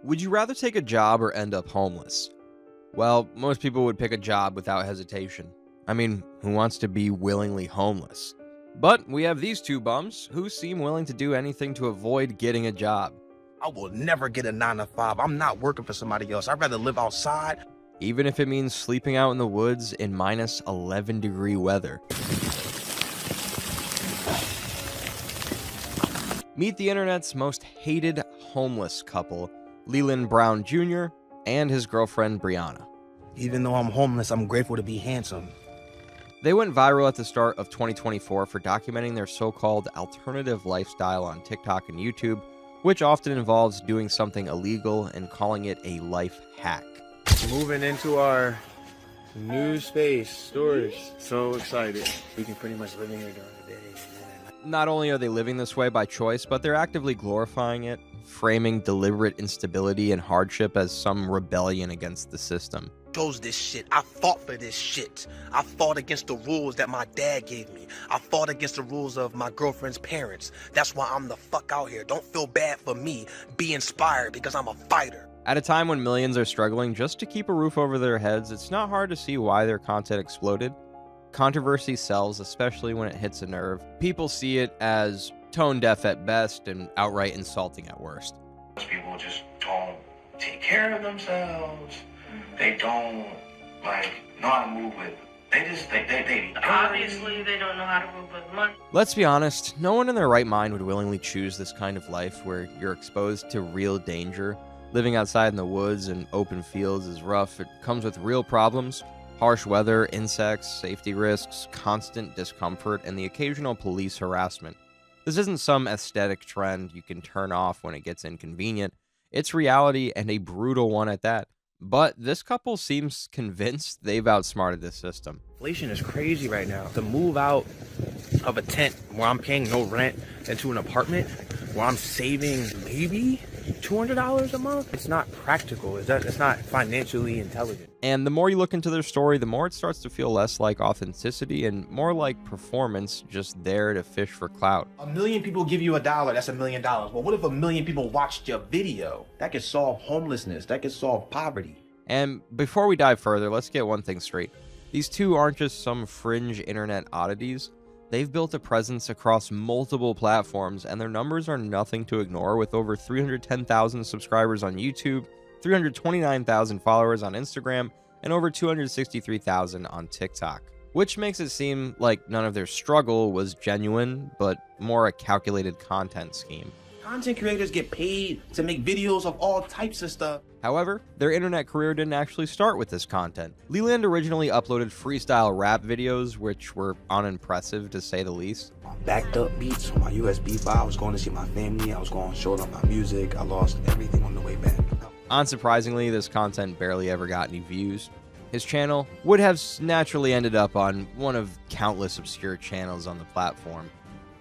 Would you rather take a job or end up homeless? Well, most people would pick a job without hesitation. I mean, who wants to be willingly homeless? But we have these two bums who seem willing to do anything to avoid getting a job, I will never get a 9 to 5. I'm not working for somebody else. I'd rather live outside. even if it means sleeping out in the woods in minus 11-degree weather. Meet the internet's most hated homeless couple, Leland Brown Jr. and his girlfriend Brianna. Even though I'm homeless, I'm grateful to be handsome. They went viral at the start of 2024 for documenting their so-called alternative lifestyle on TikTok and YouTube, which often involves doing something illegal and calling it a life hack. Moving into our new space, storage. So excited. We can pretty much live in here during the day. Not only are they living this way by choice, but they're actively glorifying it, framing deliberate instability and hardship as some rebellion against the system. Chose this shit. I fought for this shit. I fought against the rules that my dad gave me. I fought against the rules of my girlfriend's parents. That's why I'm the fuck out here. Don't feel bad for me. Be inspired because I'm a fighter. At a time when millions are struggling just to keep a roof over their heads, it's not hard to see why their content exploded. Controversy sells, especially when it hits a nerve. People see it as tone deaf at best and outright insulting at worst. People just don't take care of themselves. They don't know how to move with. They Obviously, they don't know how to move with money. Let's be honest, no one in their right mind would willingly choose this kind of life where you're exposed to real danger. Living outside in the woods and open fields is rough. It comes with real problems: harsh weather, insects, safety risks, constant discomfort, and the occasional police harassment. This isn't some aesthetic trend you can turn off when it gets inconvenient. It's reality, and a brutal one at that. But this couple seems convinced they've outsmarted this system. Inflation is crazy right now. To move out of a tent where I'm paying no rent into an apartment where I'm saving maybe $200 a month, it's not practical. It's not financially intelligent. And the more you look into their story, the more it starts to feel less like authenticity and more like performance, just there to fish for clout. 1 million people give you $1, that's $1 million. Well, what if 1 million people watched your video? That could solve homelessness. That could solve poverty. And before we dive further, let's get one thing straight. These two aren't just some fringe internet oddities. They've built a presence across multiple platforms, and their numbers are nothing to ignore, with over 310,000 subscribers on YouTube, 329,000 followers on Instagram, and over 263,000 on TikTok. Which makes it seem like none of their struggle was genuine, but more a calculated content scheme. Content creators get paid to make videos of all types of stuff. However, their internet career didn't actually start with this content. Leland originally uploaded freestyle rap videos, which were unimpressive to say the least. Backed up beats on my USB file. I was going to see my family. I was going to show them my music. I lost everything on the way back. Unsurprisingly, this content barely ever got any views. His channel would have naturally ended up on one of countless obscure channels on the platform.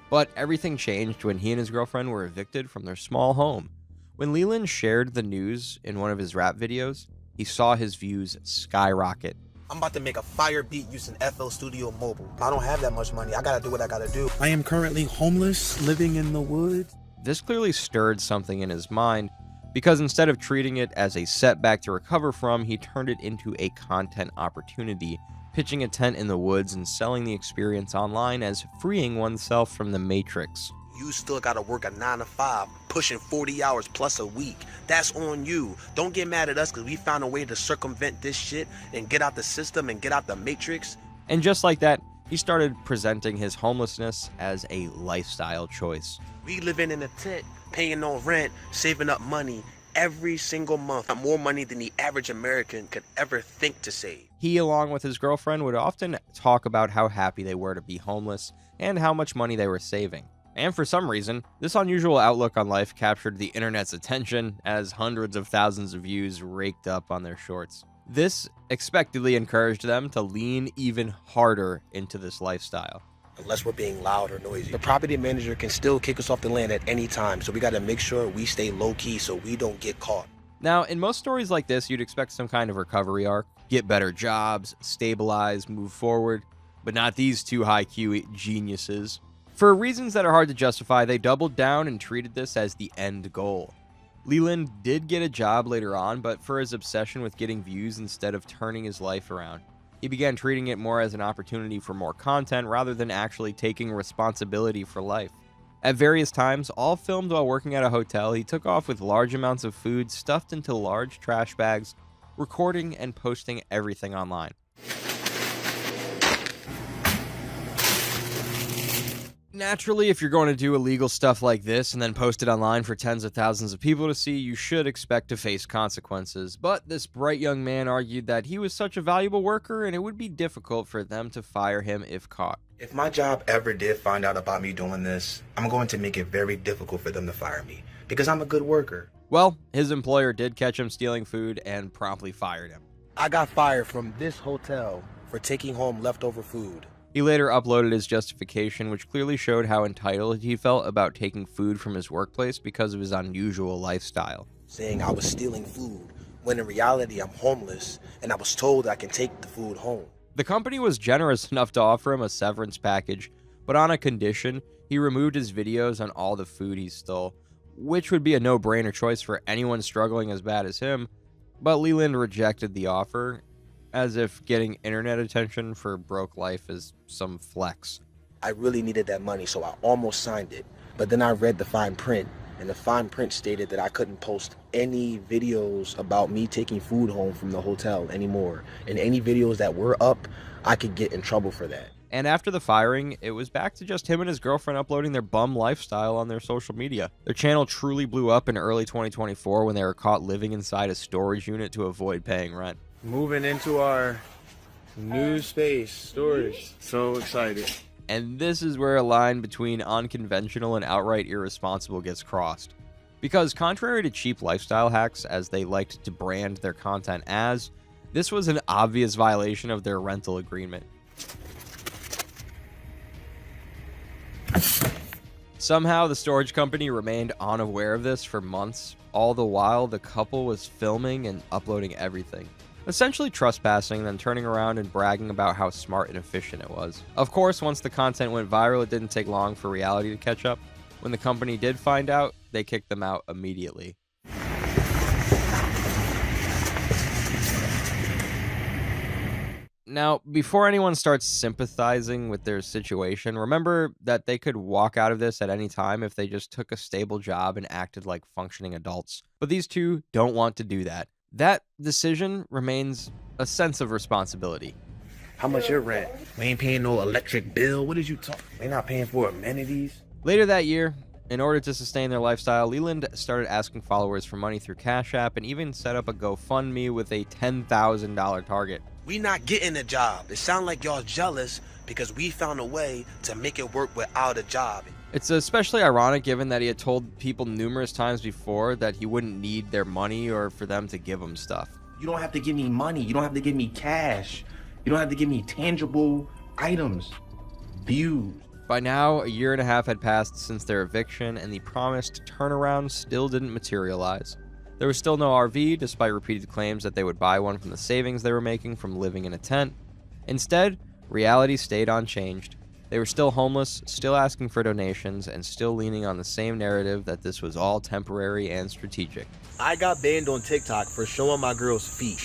But everything changed when he and his girlfriend were evicted from their small home. When Leland shared the news in one of his rap videos, he saw his views skyrocket. I'm about to make a fire beat using FL Studio Mobile. I don't have that much money. I gotta do what I gotta do. I am currently homeless, living in the woods. This clearly stirred something in his mind, because instead of treating it as a setback to recover from, he turned it into a content opportunity, pitching a tent in the woods and selling the experience online as freeing oneself from the matrix. You still gotta work a 9 to 5, pushing 40 hours plus a week. That's on you. Don't get mad at us because we found a way to circumvent this shit and get out the system and get out the matrix. And just like that, he started presenting his homelessness as a lifestyle choice. We living in a tent, paying no rent, saving up money every single month. More money than the average American could ever think to save. He, along with his girlfriend, would often talk about how happy they were to be homeless and how much money they were saving. And for some reason, this unusual outlook on life captured the internet's attention as hundreds of thousands of views raked up on their shorts. This expectedly encouraged them to lean even harder into this lifestyle. Unless we're being loud or noisy. The property manager can still kick us off the land at any time, so we gotta make sure we stay low-key so we don't get caught. Now, in most stories like this, you'd expect some kind of recovery arc. Get better jobs, stabilize, move forward. But not these two high-Q geniuses. For reasons that are hard to justify, they doubled down and treated this as the end goal. Leland did get a job later on, but for his obsession with getting views instead of turning his life around. He began treating it more as an opportunity for more content rather than actually taking responsibility for life. At various times, all filmed while working at a hotel, he took off with large amounts of food stuffed into large trash bags, recording and posting everything online. Naturally, if you're going to do illegal stuff like this and then post it online for tens of thousands of people to see, you should expect to face consequences. But this bright young man argued that he was such a valuable worker and it would be difficult for them to fire him if caught. If my job ever did find out about me doing this, I'm going to make it very difficult for them to fire me because I'm a good worker. Well, his employer did catch him stealing food and promptly fired him. I got fired from this hotel for taking home leftover food. He later uploaded his justification, which clearly showed how entitled he felt about taking food from his workplace because of his unusual lifestyle. Saying I was stealing food, when in reality I'm homeless, and I was told I can take the food home. The company was generous enough to offer him a severance package, but on a condition: he removed his videos on all the food he stole, which would be a no-brainer choice for anyone struggling as bad as him, but Leland rejected the offer, as if getting internet attention for broke life is some flex. I really needed that money, so I almost signed it. But then I read the fine print, and the fine print stated that I couldn't post any videos about me taking food home from the hotel anymore. And any videos that were up, I could get in trouble for that. And after the firing, it was back to just him and his girlfriend uploading their bum lifestyle on their social media. Their channel truly blew up in early 2024 when they were caught living inside a storage unit to avoid paying rent. Moving into our new space, storage. So excited. And this is where a line between unconventional and outright irresponsible gets crossed. Because contrary to cheap lifestyle hacks, as they liked to brand their content as, this was an obvious violation of their rental agreement. Somehow, the storage company remained unaware of this for months, all the while the couple was filming and uploading everything. Essentially trespassing, then turning around and bragging about how smart and efficient it was. Of course, once the content went viral, it didn't take long for reality to catch up. When the company did find out, they kicked them out immediately. Now, before anyone starts sympathizing with their situation, remember that they could walk out of this at any time if they just took a stable job and acted like functioning adults. But these two don't want to do that. That decision remains a sense of responsibility. How much your rent? We ain't paying no electric bill. What is you talking? They not paying for amenities. Later that year, in order to sustain their lifestyle, Leland started asking followers for money through Cash App and even set up a GoFundMe with a $10,000 target. We not getting a job. It sound like y'all jealous because we found a way to make it work without a job. It's especially ironic given that he had told people numerous times before that he wouldn't need their money or for them to give him stuff. You don't have to give me money. You don't have to give me cash. You don't have to give me tangible items. Views. By now, a year and a half had passed since their eviction, and the promised turnaround still didn't materialize. There was still no RV, despite repeated claims that they would buy one from the savings they were making from living in a tent. Instead, reality stayed unchanged. They were still homeless, still asking for donations, and still leaning on the same narrative that this was all temporary and strategic. I got banned on TikTok for showing my girl's feet.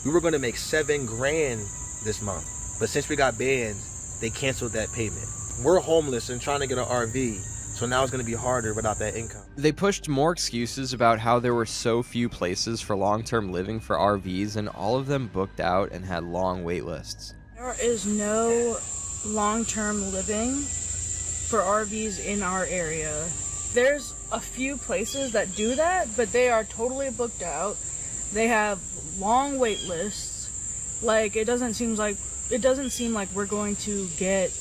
We were going to make $7,000 this month. But since we got banned, they canceled that payment. We're homeless and trying to get an RV, so now it's going to be harder without that income. They pushed more excuses about how there were so few places for long-term living for RVs, and all of them booked out and had long wait lists. There is no long-term living for RVs in our area. There's a few places that do that, but they are totally booked out. They have long wait lists. Like, it doesn't seem like we're going to get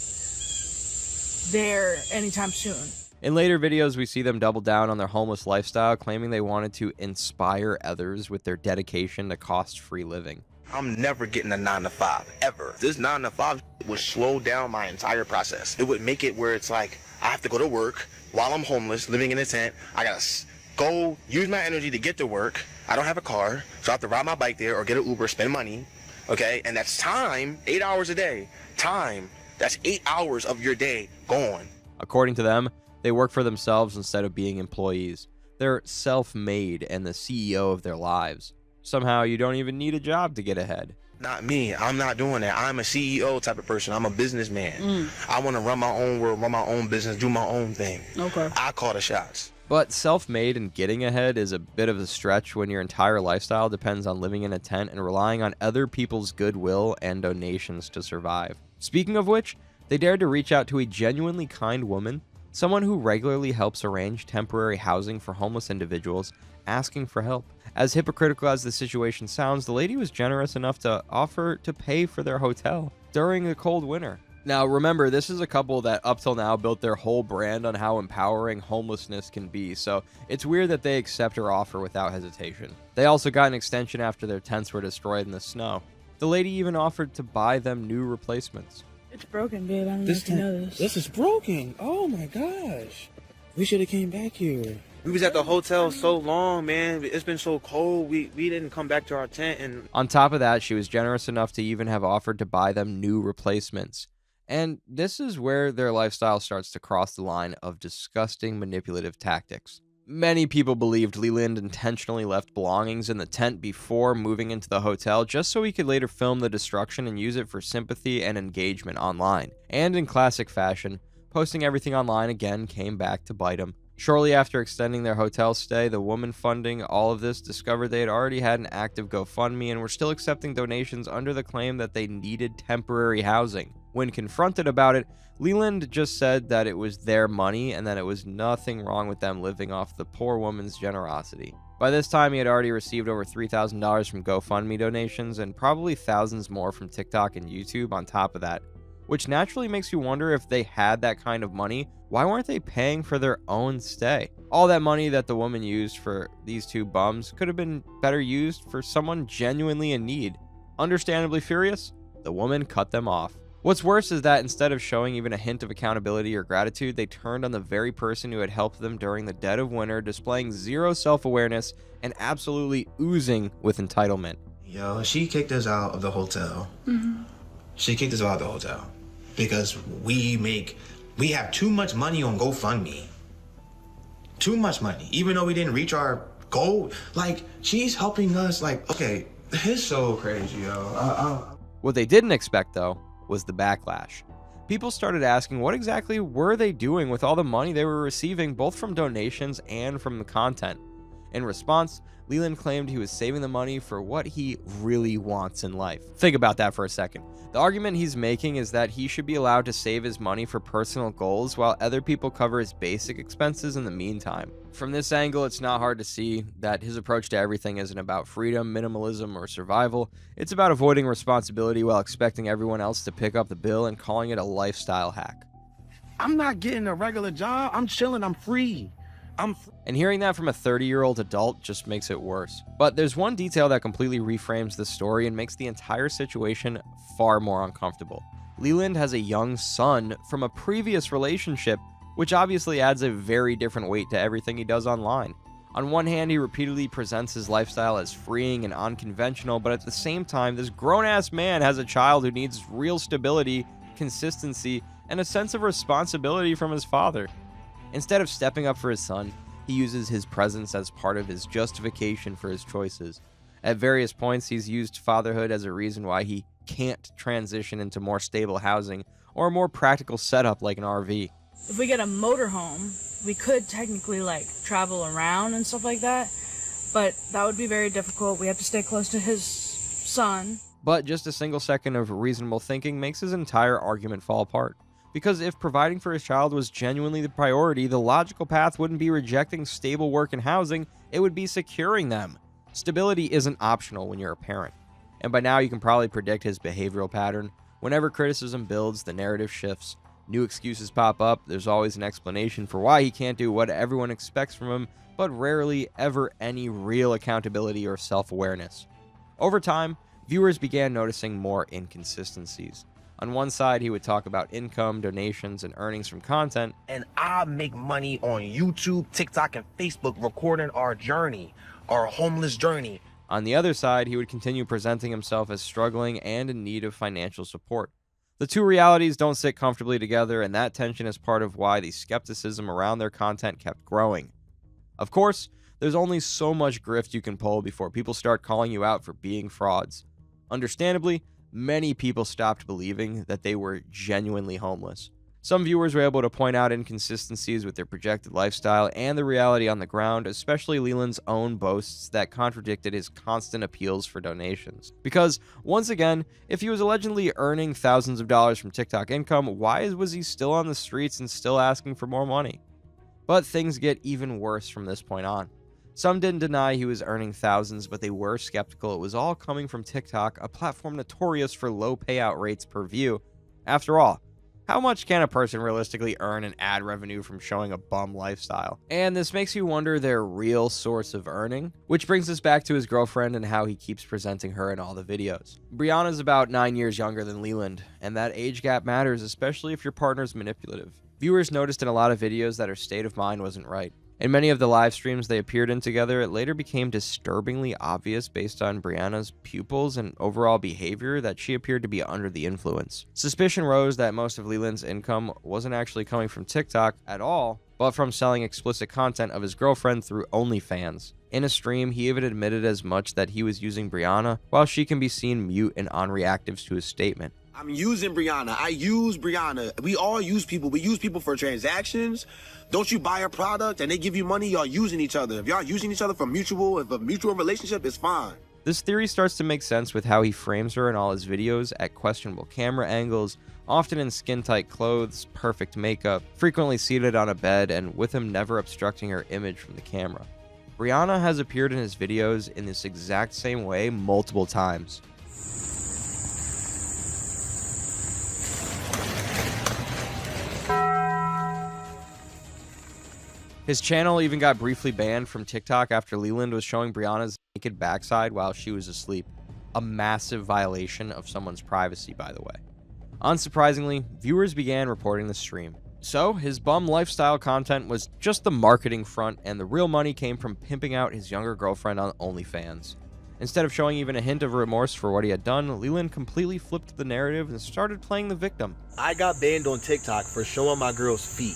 there anytime soon. In later videos, we see them double down on their homeless lifestyle, claiming they wanted to inspire others with their dedication to cost-free living. I'm never getting a 9-to-5, ever. This 9-to-5 would slow down my entire process. It would make it where it's like, I have to go to work while I'm homeless, living in a tent. I gotta go use my energy to get to work. I don't have a car, so I have to ride my bike there or get an Uber, spend money, okay? And that's time, 8 hours a day. Time, that's 8 hours of your day gone. According to them, they work for themselves instead of being employees. They're self-made and the CEO of their lives. Somehow you don't even need a job to get ahead. Not me. I'm not doing that. I'm a CEO type of person. I'm a businessman. I want to run my own world, run my own business, do my own thing. Okay. I call the shots. But self-made and getting ahead is a bit of a stretch when your entire lifestyle depends on living in a tent and relying on other people's goodwill and donations to survive. Speaking of which, they dared to reach out to a genuinely kind woman, someone who regularly helps arrange temporary housing for homeless individuals, asking for help. As hypocritical as the situation sounds, the lady was generous enough to offer to pay for their hotel during the cold winter. Now remember, this is a couple that up till now built their whole brand on how empowering homelessness can be, so it's weird that they accept her offer without hesitation. They also got an extension after their tents were destroyed in the snow. The lady even offered to buy them new replacements. It's broken, babe. I don't know if you know this. This is broken. Oh my gosh. We should have came back here. We was at the hotel so long, man. It's been so cold. We didn't come back to our tent. And On top of that, she was generous enough to even have offered to buy them new replacements. And this is where their lifestyle starts to cross the line of disgusting manipulative tactics. Many people believed Leland intentionally left belongings in the tent before moving into the hotel just so he could later film the destruction and use it for sympathy and engagement online. And in classic fashion, posting everything online again came back to bite him. Shortly after extending their hotel stay, the woman funding all of this discovered they had already had an active GoFundMe and were still accepting donations under the claim that they needed temporary housing. When confronted about it, Leland just said that it was their money and that it was nothing wrong with them living off the poor woman's generosity. By this time, he had already received over $3,000 from GoFundMe donations and probably thousands more from TikTok and YouTube on top of that, which naturally makes you wonder if they had that kind of money, why weren't they paying for their own stay? All that money that the woman used for these two bums could have been better used for someone genuinely in need. Understandably furious, the woman cut them off. What's worse is that instead of showing even a hint of accountability or gratitude, they turned on the very person who had helped them during the dead of winter, displaying zero self-awareness and absolutely oozing with entitlement. Yo, she kicked us out of the hotel. She kicked us out of the hotel because we have too much money on GoFundMe. Too much money. Even though we didn't reach our goal, like, she's helping us, like, okay, it's so crazy, yo. What they didn't expect, though, was the backlash. People started asking what exactly were they doing with all the money they were receiving, both from donations and from the content. In response, Leland claimed he was saving the money for what he really wants in life. Think about that for a second. The argument he's making is that he should be allowed to save his money for personal goals while other people cover his basic expenses in the meantime. From this angle, it's not hard to see that his approach to everything isn't about freedom, minimalism, or survival. It's about avoiding responsibility while expecting everyone else to pick up the bill and calling it a lifestyle hack. I'm not getting a regular job. I'm chilling. I'm free. And hearing that from a 30-year-old adult just makes it worse. But there's one detail that completely reframes the story and makes the entire situation far more uncomfortable. Leland has a young son from a previous relationship, which obviously adds a very different weight to everything he does online. On one hand, he repeatedly presents his lifestyle as freeing and unconventional, but at the same time, this grown-ass man has a child who needs real stability, consistency, and a sense of responsibility from his father. Instead of stepping up for his son, he uses his presence as part of his justification for his choices. At various points, he's used fatherhood as a reason why he can't transition into more stable housing or a more practical setup like an RV. If we get a motorhome, we could technically like travel around and stuff like that, but that would be very difficult. We have to stay close to his son. But just a single second of reasonable thinking makes his entire argument fall apart. Because if providing for his child was genuinely the priority, the logical path wouldn't be rejecting stable work and housing, it would be securing them. Stability isn't optional when you're a parent. And by now you can probably predict his behavioral pattern. Whenever criticism builds, the narrative shifts. New excuses pop up, there's always an explanation for why he can't do what everyone expects from him, but rarely ever any real accountability or self-awareness. Over time, viewers began noticing more inconsistencies. On one side, he would talk about income, donations, and earnings from content. And I make money on YouTube, TikTok, and Facebook recording our journey, our homeless journey. On the other side, he would continue presenting himself as struggling and in need of financial support. The two realities don't sit comfortably together, and that tension is part of why the skepticism around their content kept growing. Of course, there's only so much grift you can pull before people start calling you out for being frauds. Understandably, many people stopped believing that they were genuinely homeless. Some viewers were able to point out inconsistencies with their projected lifestyle and the reality on the ground, especially Leland's own boasts that contradicted his constant appeals for donations. Because, once again, if he was allegedly earning thousands of dollars from TikTok income, why was he still on the streets and still asking for more money? But things get even worse from this point on. Some didn't deny he was earning thousands, but they were skeptical it was all coming from TikTok, a platform notorious for low payout rates per view. After all, how much can a person realistically earn in ad revenue from showing a bum lifestyle? And this makes you wonder their real source of earning, which brings us back to his girlfriend and how he keeps presenting her in all the videos. Brianna's about 9 years younger than Leland, and that age gap matters, especially if your partner's manipulative. Viewers noticed in a lot of videos that her state of mind wasn't right. In many of the live streams they appeared in together, it later became disturbingly obvious based on Brianna's pupils and overall behavior that she appeared to be under the influence. Suspicion rose that most of Leland's income wasn't actually coming from TikTok at all, but from selling explicit content of his girlfriend through OnlyFans. In a stream, he even admitted as much that he was using Brianna, while she can be seen mute and on-reactives to his statement. I'm using Brianna. I use Brianna. We all use people. We use people for transactions. Don't you buy a product and they give you money, y'all using each other. If y'all using each other for if a mutual relationship, it's fine. This theory starts to make sense with how he frames her in all his videos at questionable camera angles, often in skin-tight clothes, perfect makeup, frequently seated on a bed, and with him never obstructing her image from the camera. Brianna has appeared in his videos in this exact same way multiple times. His channel even got briefly banned from TikTok after Leland was showing Brianna's naked backside while she was asleep. A massive violation of someone's privacy, by the way. Unsurprisingly, viewers began reporting the stream. So, his bum lifestyle content was just the marketing front, and the real money came from pimping out his younger girlfriend on OnlyFans. Instead of showing even a hint of remorse for what he had done, Leland completely flipped the narrative and started playing the victim. I got banned on TikTok for showing my girl's feet.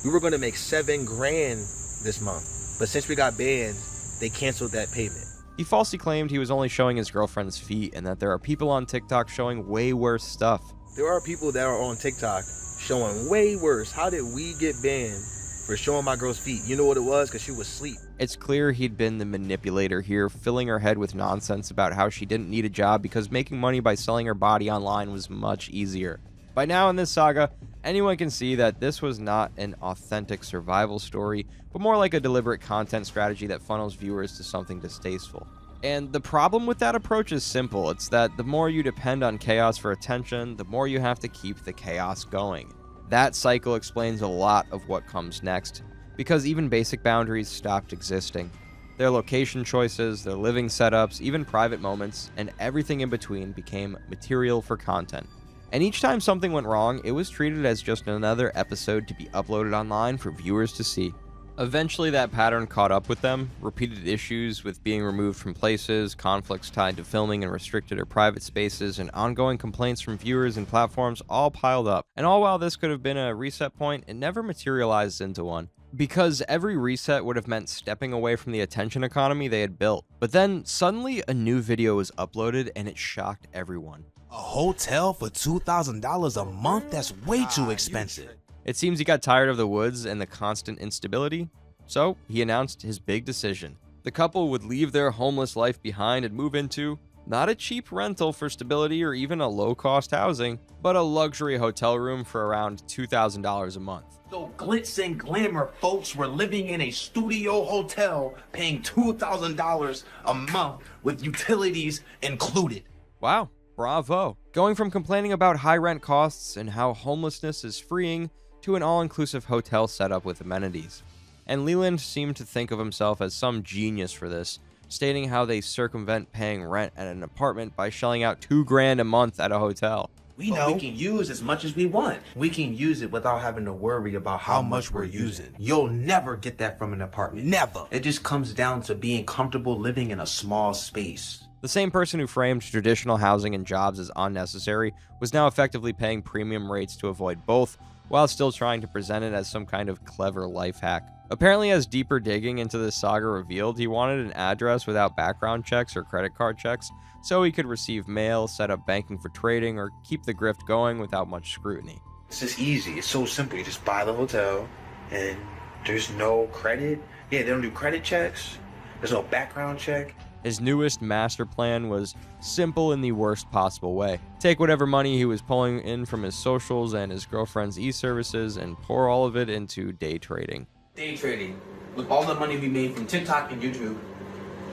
We were going to make $7 grand this month. But since we got banned, they canceled that payment. He falsely claimed he was only showing his girlfriend's feet and that there are people on TikTok showing way worse stuff. There are people that are on TikTok showing way worse. How did we get banned for showing my girl's feet? You know what it was? Because she was asleep. It's clear he'd been the manipulator here, filling her head with nonsense about how she didn't need a job because making money by selling her body online was much easier. By now in this saga, anyone can see that this was not an authentic survival story, but more like a deliberate content strategy that funnels viewers to something distasteful. And the problem with that approach is simple. It's that the more you depend on chaos for attention, the more you have to keep the chaos going. That cycle explains a lot of what comes next, because even basic boundaries stopped existing. Their location choices, their living setups, even private moments, and everything in between became material for content. And each time something went wrong, it was treated as just another episode to be uploaded online for viewers to see. Eventually that pattern caught up with them. Repeated issues with being removed from places, conflicts tied to filming in restricted or private spaces, and ongoing complaints from viewers and platforms all piled up. And all while this could have been a reset point, it never materialized into one. Because every reset would have meant stepping away from the attention economy they had built. But then, suddenly a new video was uploaded and it shocked everyone. A hotel for $2,000 a month? That's way too expensive. It seems he got tired of the woods and the constant instability, so he announced his big decision. The couple would leave their homeless life behind and move into, not a cheap rental for stability or even a low-cost housing, but a luxury hotel room for around $2,000 a month. So glitz and glamour folks were living in a studio hotel paying $2,000 a month with utilities included. Wow, bravo. Going from complaining about high rent costs and how homelessness is freeing to an all-inclusive hotel setup with amenities. And Leland seemed to think of himself as some genius for this, stating how they circumvent paying rent at an apartment by shelling out $2 grand a month at a hotel. We know we can use as much as we want. We can use it without having to worry about how much we're using. You'll never get that from an apartment. Never. It just comes down to being comfortable living in a small space. The same person who framed traditional housing and jobs as unnecessary was now effectively paying premium rates to avoid both, while still trying to present it as some kind of clever life hack. Apparently, as deeper digging into this saga revealed, he wanted an address without background checks or credit card checks, so he could receive mail, set up banking for trading, or keep the grift going without much scrutiny. It's just easy. It's so simple. You just buy the hotel, and there's no credit. Yeah, they don't do credit checks. There's no background check. His newest master plan was simple in the worst possible way. Take whatever money he was pulling in from his socials and his girlfriend's e-services and pour all of it into day trading. Day trading with all the money we made from TikTok and YouTube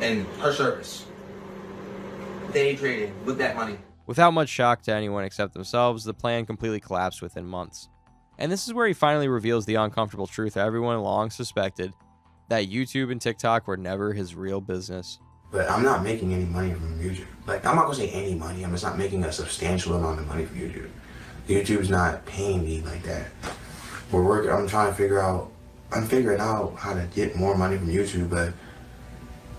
and her service. Day trading with that money. Without much shock to anyone except themselves, the plan completely collapsed within months. And this is where he finally reveals the uncomfortable truth everyone long suspected, that YouTube and TikTok were never his real business. But I'm not making any money from YouTube. Like, I'm not gonna say any money. I'm just not making a substantial amount of money from YouTube. YouTube's not paying me like that. I'm figuring out how to get more money from YouTube, but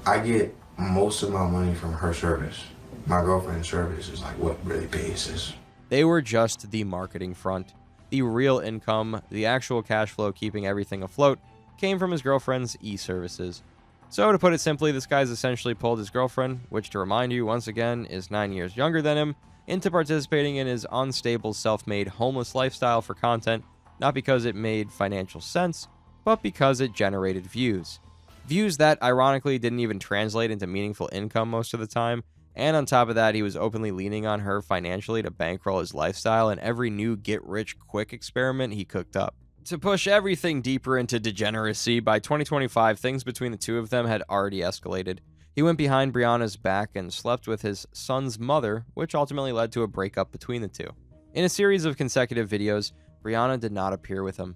I get most of my money from her service. My girlfriend's service is like what really pays us. They were just the marketing front. The real income, the actual cash flow keeping everything afloat, came from his girlfriend's e-services. So to put it simply, this guy's essentially pulled his girlfriend, which to remind you once again is 9 years younger than him, into participating in his unstable self-made homeless lifestyle for content, not because it made financial sense, but because it generated views. Views that ironically didn't even translate into meaningful income most of the time, and on top of that, he was openly leaning on her financially to bankroll his lifestyle and every new get-rich-quick experiment he cooked up. To push everything deeper into degeneracy, by 2025, things between the two of them had already escalated. He went behind Brianna's back and slept with his son's mother, which ultimately led to a breakup between the two. In a series of consecutive videos, Brianna did not appear with him.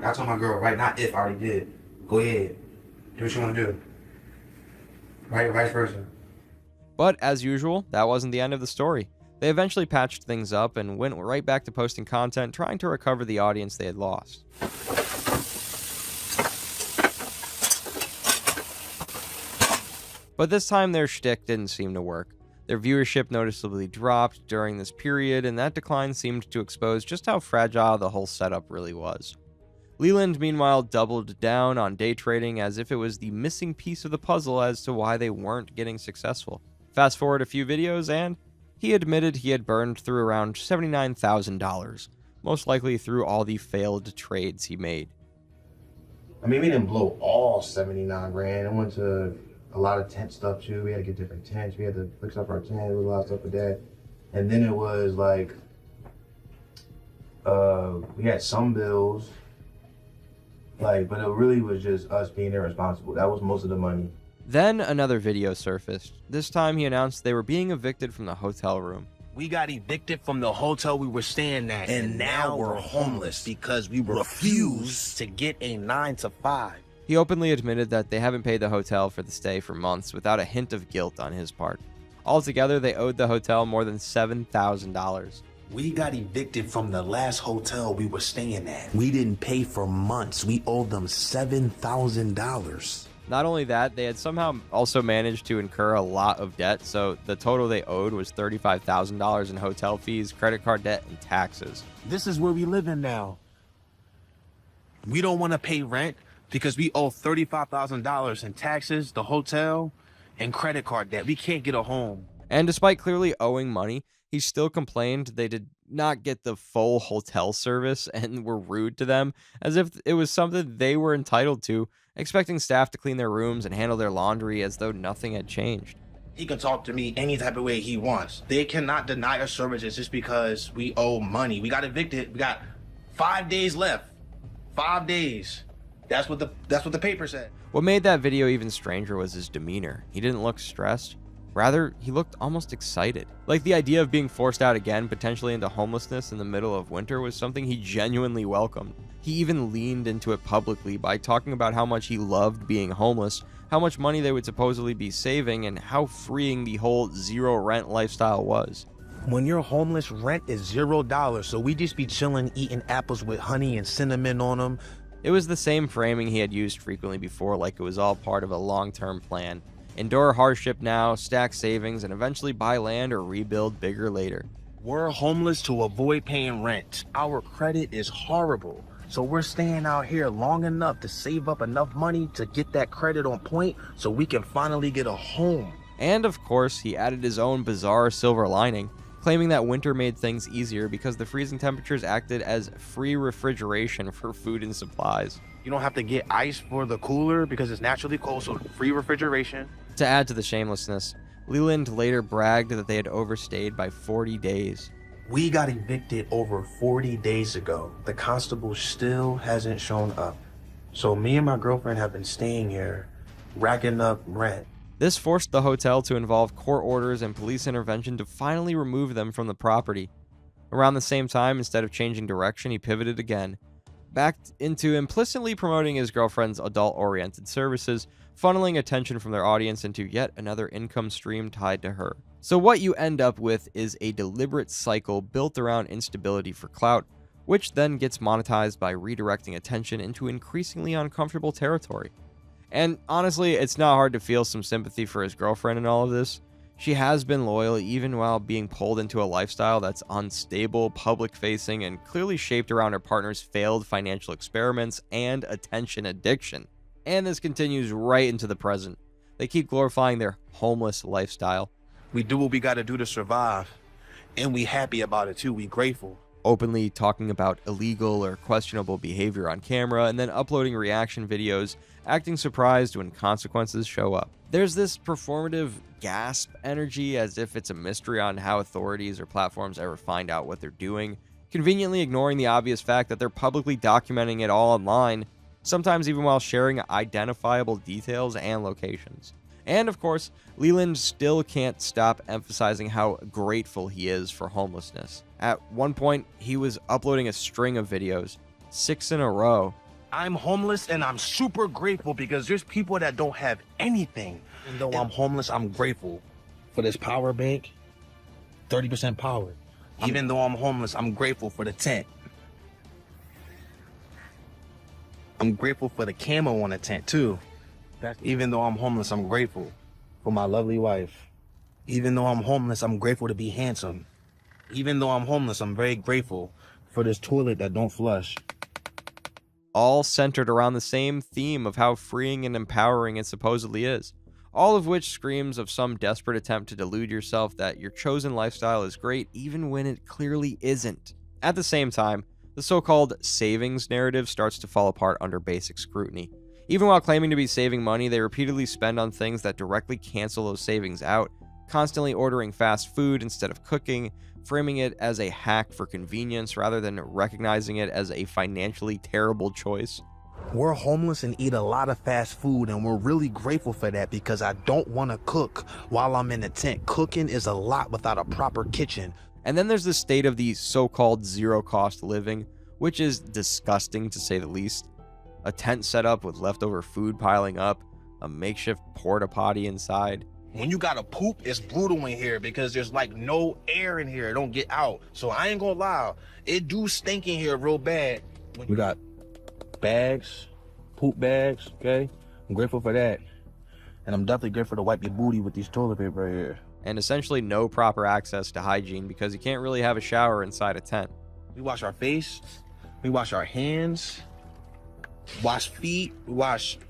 I told my girl, right, not if I already did. Go ahead. Do what you want to do. Right, vice versa. But as usual, that wasn't the end of the story. They eventually patched things up and went right back to posting content, trying to recover the audience they had lost. But this time their shtick didn't seem to work. Their viewership noticeably dropped during this period, and that decline seemed to expose just how fragile the whole setup really was. Leland, meanwhile, doubled down on day trading as if it was the missing piece of the puzzle as to why they weren't getting successful. Fast forward a few videos, and he admitted he had burned through around $79,000, most likely through all the failed trades he made. I mean, we didn't blow all 79 grand. I went to a lot of tent stuff too. We had to get different tents. We had to fix up our tent. There was a lot of stuff with that. And then it was like, we had some bills, but it really was just us being irresponsible. That was most of the money. Then another video surfaced. This time he announced they were being evicted from the hotel room. We got evicted from the hotel we were staying at, and now we're homeless because we refused to get a 9 to 5. He openly admitted that they haven't paid the hotel for the stay for months without a hint of guilt on his part. Altogether, they owed the hotel more than $7,000. We got evicted from the last hotel we were staying at. We didn't pay for months. We owed them $7,000. Not only that, they had somehow also managed to incur a lot of debt, so the total they owed was $35,000 in hotel fees, credit card debt, and taxes. This is where we live in now. We don't want to pay rent because we owe $35,000 in taxes, the hotel, and credit card debt. We can't get a home. And despite clearly owing money, he still complained they did not get the full hotel service and were rude to them, as if it was something they were entitled to, expecting staff to clean their rooms and handle their laundry as though nothing had changed. He can talk to me any type of way he wants. They cannot deny us services just because we owe money. We got evicted. We got 5 days left. 5 days. That's what the paper said. What made that video even stranger was his demeanor. He didn't look stressed. Rather, he looked almost excited. Like the idea of being forced out again, potentially into homelessness in the middle of winter, was something he genuinely welcomed. He even leaned into it publicly by talking about how much he loved being homeless, how much money they would supposedly be saving, and how freeing the whole zero rent lifestyle was. When you're homeless, rent is $0, so we just be chilling, eating apples with honey and cinnamon on them. It was the same framing he had used frequently before, like it was all part of a long-term plan. Endure hardship now, stack savings, and eventually buy land or rebuild bigger later. We're homeless to avoid paying rent. Our credit is horrible. So we're staying out here long enough to save up enough money to get that credit on point so we can finally get a home. And of course, he added his own bizarre silver lining, claiming that winter made things easier because the freezing temperatures acted as free refrigeration for food and supplies. You don't have to get ice for the cooler because it's naturally cold, so free refrigeration. To add to the shamelessness, Leland later bragged that they had overstayed by 40 days. We got evicted over 40 days ago. The constable still hasn't shown up. So me and my girlfriend have been staying here, racking up rent. This forced the hotel to involve court orders and police intervention to finally remove them from the property. Around the same time, instead of changing direction, he pivoted again, back into implicitly promoting his girlfriend's adult-oriented services, funneling attention from their audience into yet another income stream tied to her. So what you end up with is a deliberate cycle built around instability for clout, which then gets monetized by redirecting attention into increasingly uncomfortable territory. And honestly, it's not hard to feel some sympathy for his girlfriend in all of this. She has been loyal even while being pulled into a lifestyle that's unstable, public-facing, and clearly shaped around her partner's failed financial experiments and attention addiction. And this continues right into the present. They keep glorifying their homeless lifestyle. We do what we gotta do to survive. And we happy about it too, we grateful. Openly talking about illegal or questionable behavior on camera, and then uploading reaction videos, acting surprised when consequences show up. There's this performative gasp energy as if it's a mystery on how authorities or platforms ever find out what they're doing, conveniently ignoring the obvious fact that they're publicly documenting it all online, sometimes even while sharing identifiable details and locations. And of course, Leland still can't stop emphasizing how grateful he is for homelessness. At one point, he was uploading a string of videos, 6 in a row. I'm homeless and I'm super grateful because there's people that don't have anything. Even though I'm homeless, I'm grateful for this power bank, 30% power. Even though I'm homeless, I'm grateful for the tent. I'm grateful for the camo on the tent too. Even though I'm homeless, I'm grateful for my lovely wife. Even though I'm homeless, I'm grateful to be handsome. Even though I'm homeless, I'm very grateful for this toilet that don't flush. All centered around the same theme of how freeing and empowering it supposedly is. All of which screams of some desperate attempt to delude yourself that your chosen lifestyle is great even when it clearly isn't. At the same time, the so-called savings narrative starts to fall apart under basic scrutiny. Even while claiming to be saving money, they repeatedly spend on things that directly cancel those savings out, constantly ordering fast food instead of cooking, framing it as a hack for convenience rather than recognizing it as a financially terrible choice. We're homeless and eat a lot of fast food, and we're really grateful for that because I don't want to cook while I'm in the tent. Cooking is a lot without a proper kitchen. And then there's the state of the so-called zero-cost living, which is disgusting to say the least. A tent set up with leftover food piling up, a makeshift porta-potty inside. When you gotta poop, it's brutal in here because there's like no air in here. It don't get out. So I ain't gonna lie, it do stink in here real bad. We got bags, poop bags, okay? I'm grateful for that. And I'm definitely grateful to wipe your booty with these toilet paper right here. And essentially no proper access to hygiene because you can't really have a shower inside a tent. We wash our face, we wash our hands, wash feet,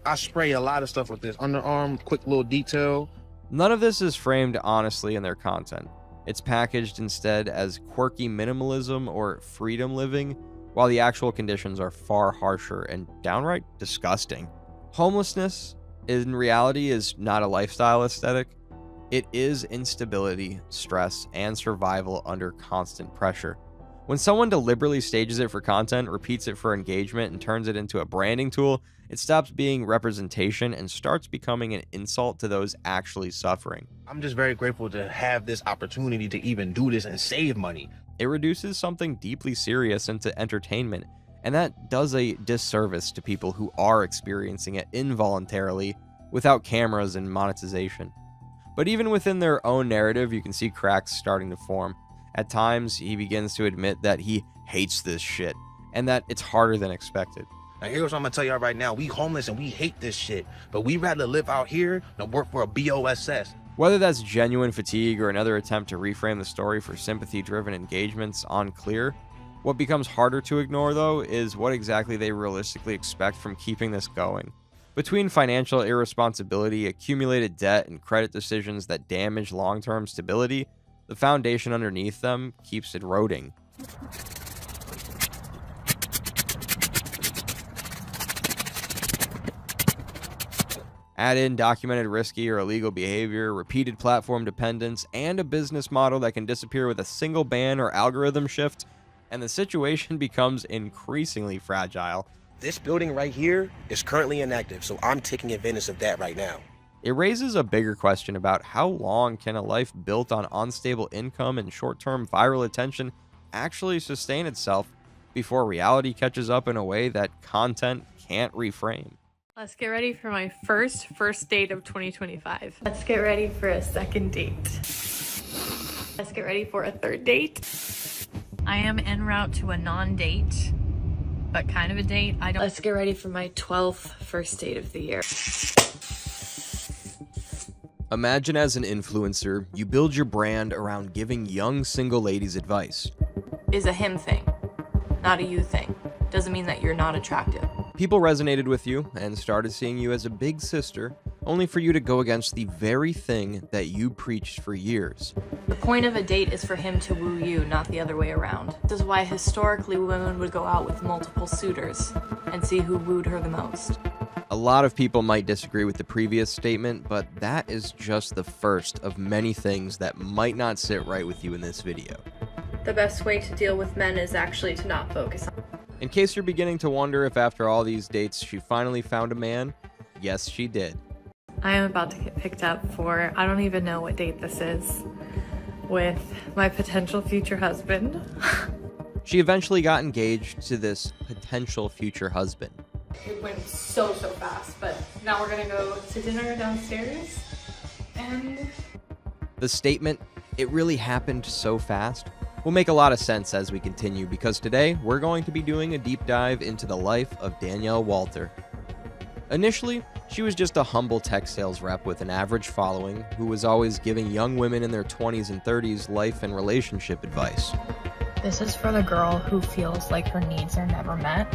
I spray a lot of stuff with this. Underarm, quick little detail. None of this is framed honestly in their content. It's packaged instead as quirky minimalism or freedom living, while the actual conditions are far harsher and downright disgusting. Homelessness, in reality, is not a lifestyle aesthetic. It is instability, stress, and survival under constant pressure. When someone deliberately stages it for content, repeats it for engagement, and turns it into a branding tool, it stops being representation and starts becoming an insult to those actually suffering. I'm just very grateful to have this opportunity to even do this and save money. It reduces something deeply serious into entertainment, and that does a disservice to people who are experiencing it involuntarily without cameras and monetization. But even within their own narrative, you can see cracks starting to form. At times, he begins to admit that he hates this shit, and that it's harder than expected. Now here's what I'm gonna tell y'all right now. We homeless and we hate this shit, but we rather live out here than work for a BOSS. Whether that's genuine fatigue or another attempt to reframe the story for sympathy-driven engagements, unclear. What becomes harder to ignore, though, is what exactly they realistically expect from keeping this going. Between financial irresponsibility, accumulated debt, and credit decisions that damage long-term stability, the foundation underneath them keeps eroding. Add in documented risky or illegal behavior, repeated platform dependence, and a business model that can disappear with a single ban or algorithm shift, and the situation becomes increasingly fragile. This building right here is currently inactive, so I'm taking advantage of that right now. It raises a bigger question about how long can a life built on unstable income and short-term viral attention actually sustain itself before reality catches up in a way that content can't reframe. Let's get ready for my first date of 2025. Let's get ready for a second date. Let's get ready for a third date. I am en route to a non-date, but kind of a date. Let's get ready for my 12th first date of the year. Imagine as an influencer, you build your brand around giving young single ladies advice. Is a him thing, not a you thing. Doesn't mean that you're not attractive. People resonated with you and started seeing you as a big sister, only for you to go against the very thing that you preached for years. The point of a date is for him to woo you, not the other way around. This is why historically women would go out with multiple suitors and see who wooed her the most. A lot of people might disagree with the previous statement, but that is just the first of many things that might not sit right with you in this video. The best way to deal with men is actually to not focus on. In case you're beginning to wonder if after all these dates she finally found a man, yes, she did. I am about to get picked up for, I don't even know what date this is, with my potential future husband. She eventually got engaged to this potential future husband. It went so fast, but now we're gonna go to dinner downstairs, and... The statement, "it really happened so fast," will make a lot of sense as we continue, because today we're going to be doing a deep dive into the life of Danielle Walter. Initially, she was just a humble tech sales rep with an average following who was always giving young women in their 20s and 30s life and relationship advice. This is for the girl who feels like her needs are never met,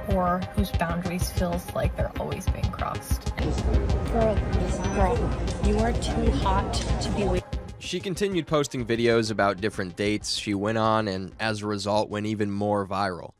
or whose boundaries feels like they're always being crossed. Girl, you are too hot to be with. She continued posting videos about different dates she went on, and as a result went even more viral.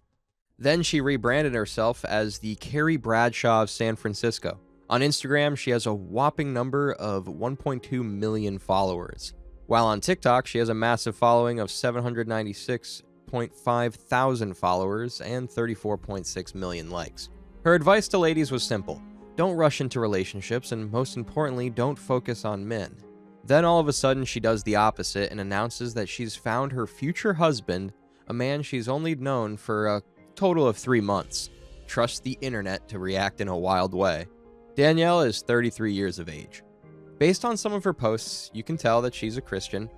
Then she rebranded herself as the Carrie Bradshaw of San Francisco. On Instagram, she has a whopping number of 1.2 million followers, while on TikTok, she has a massive following of 796.5 thousand followers and 34.6 million likes. Her advice to ladies was simple: don't rush into relationships, and most importantly, don't focus on men. Then all of a sudden she does the opposite and announces that she's found her future husband, a man she's only known for a total of 3 months. Trust the internet to react in a wild way. Danielle is 33 years of age. Based on some of her posts, you can tell that she's a Christian.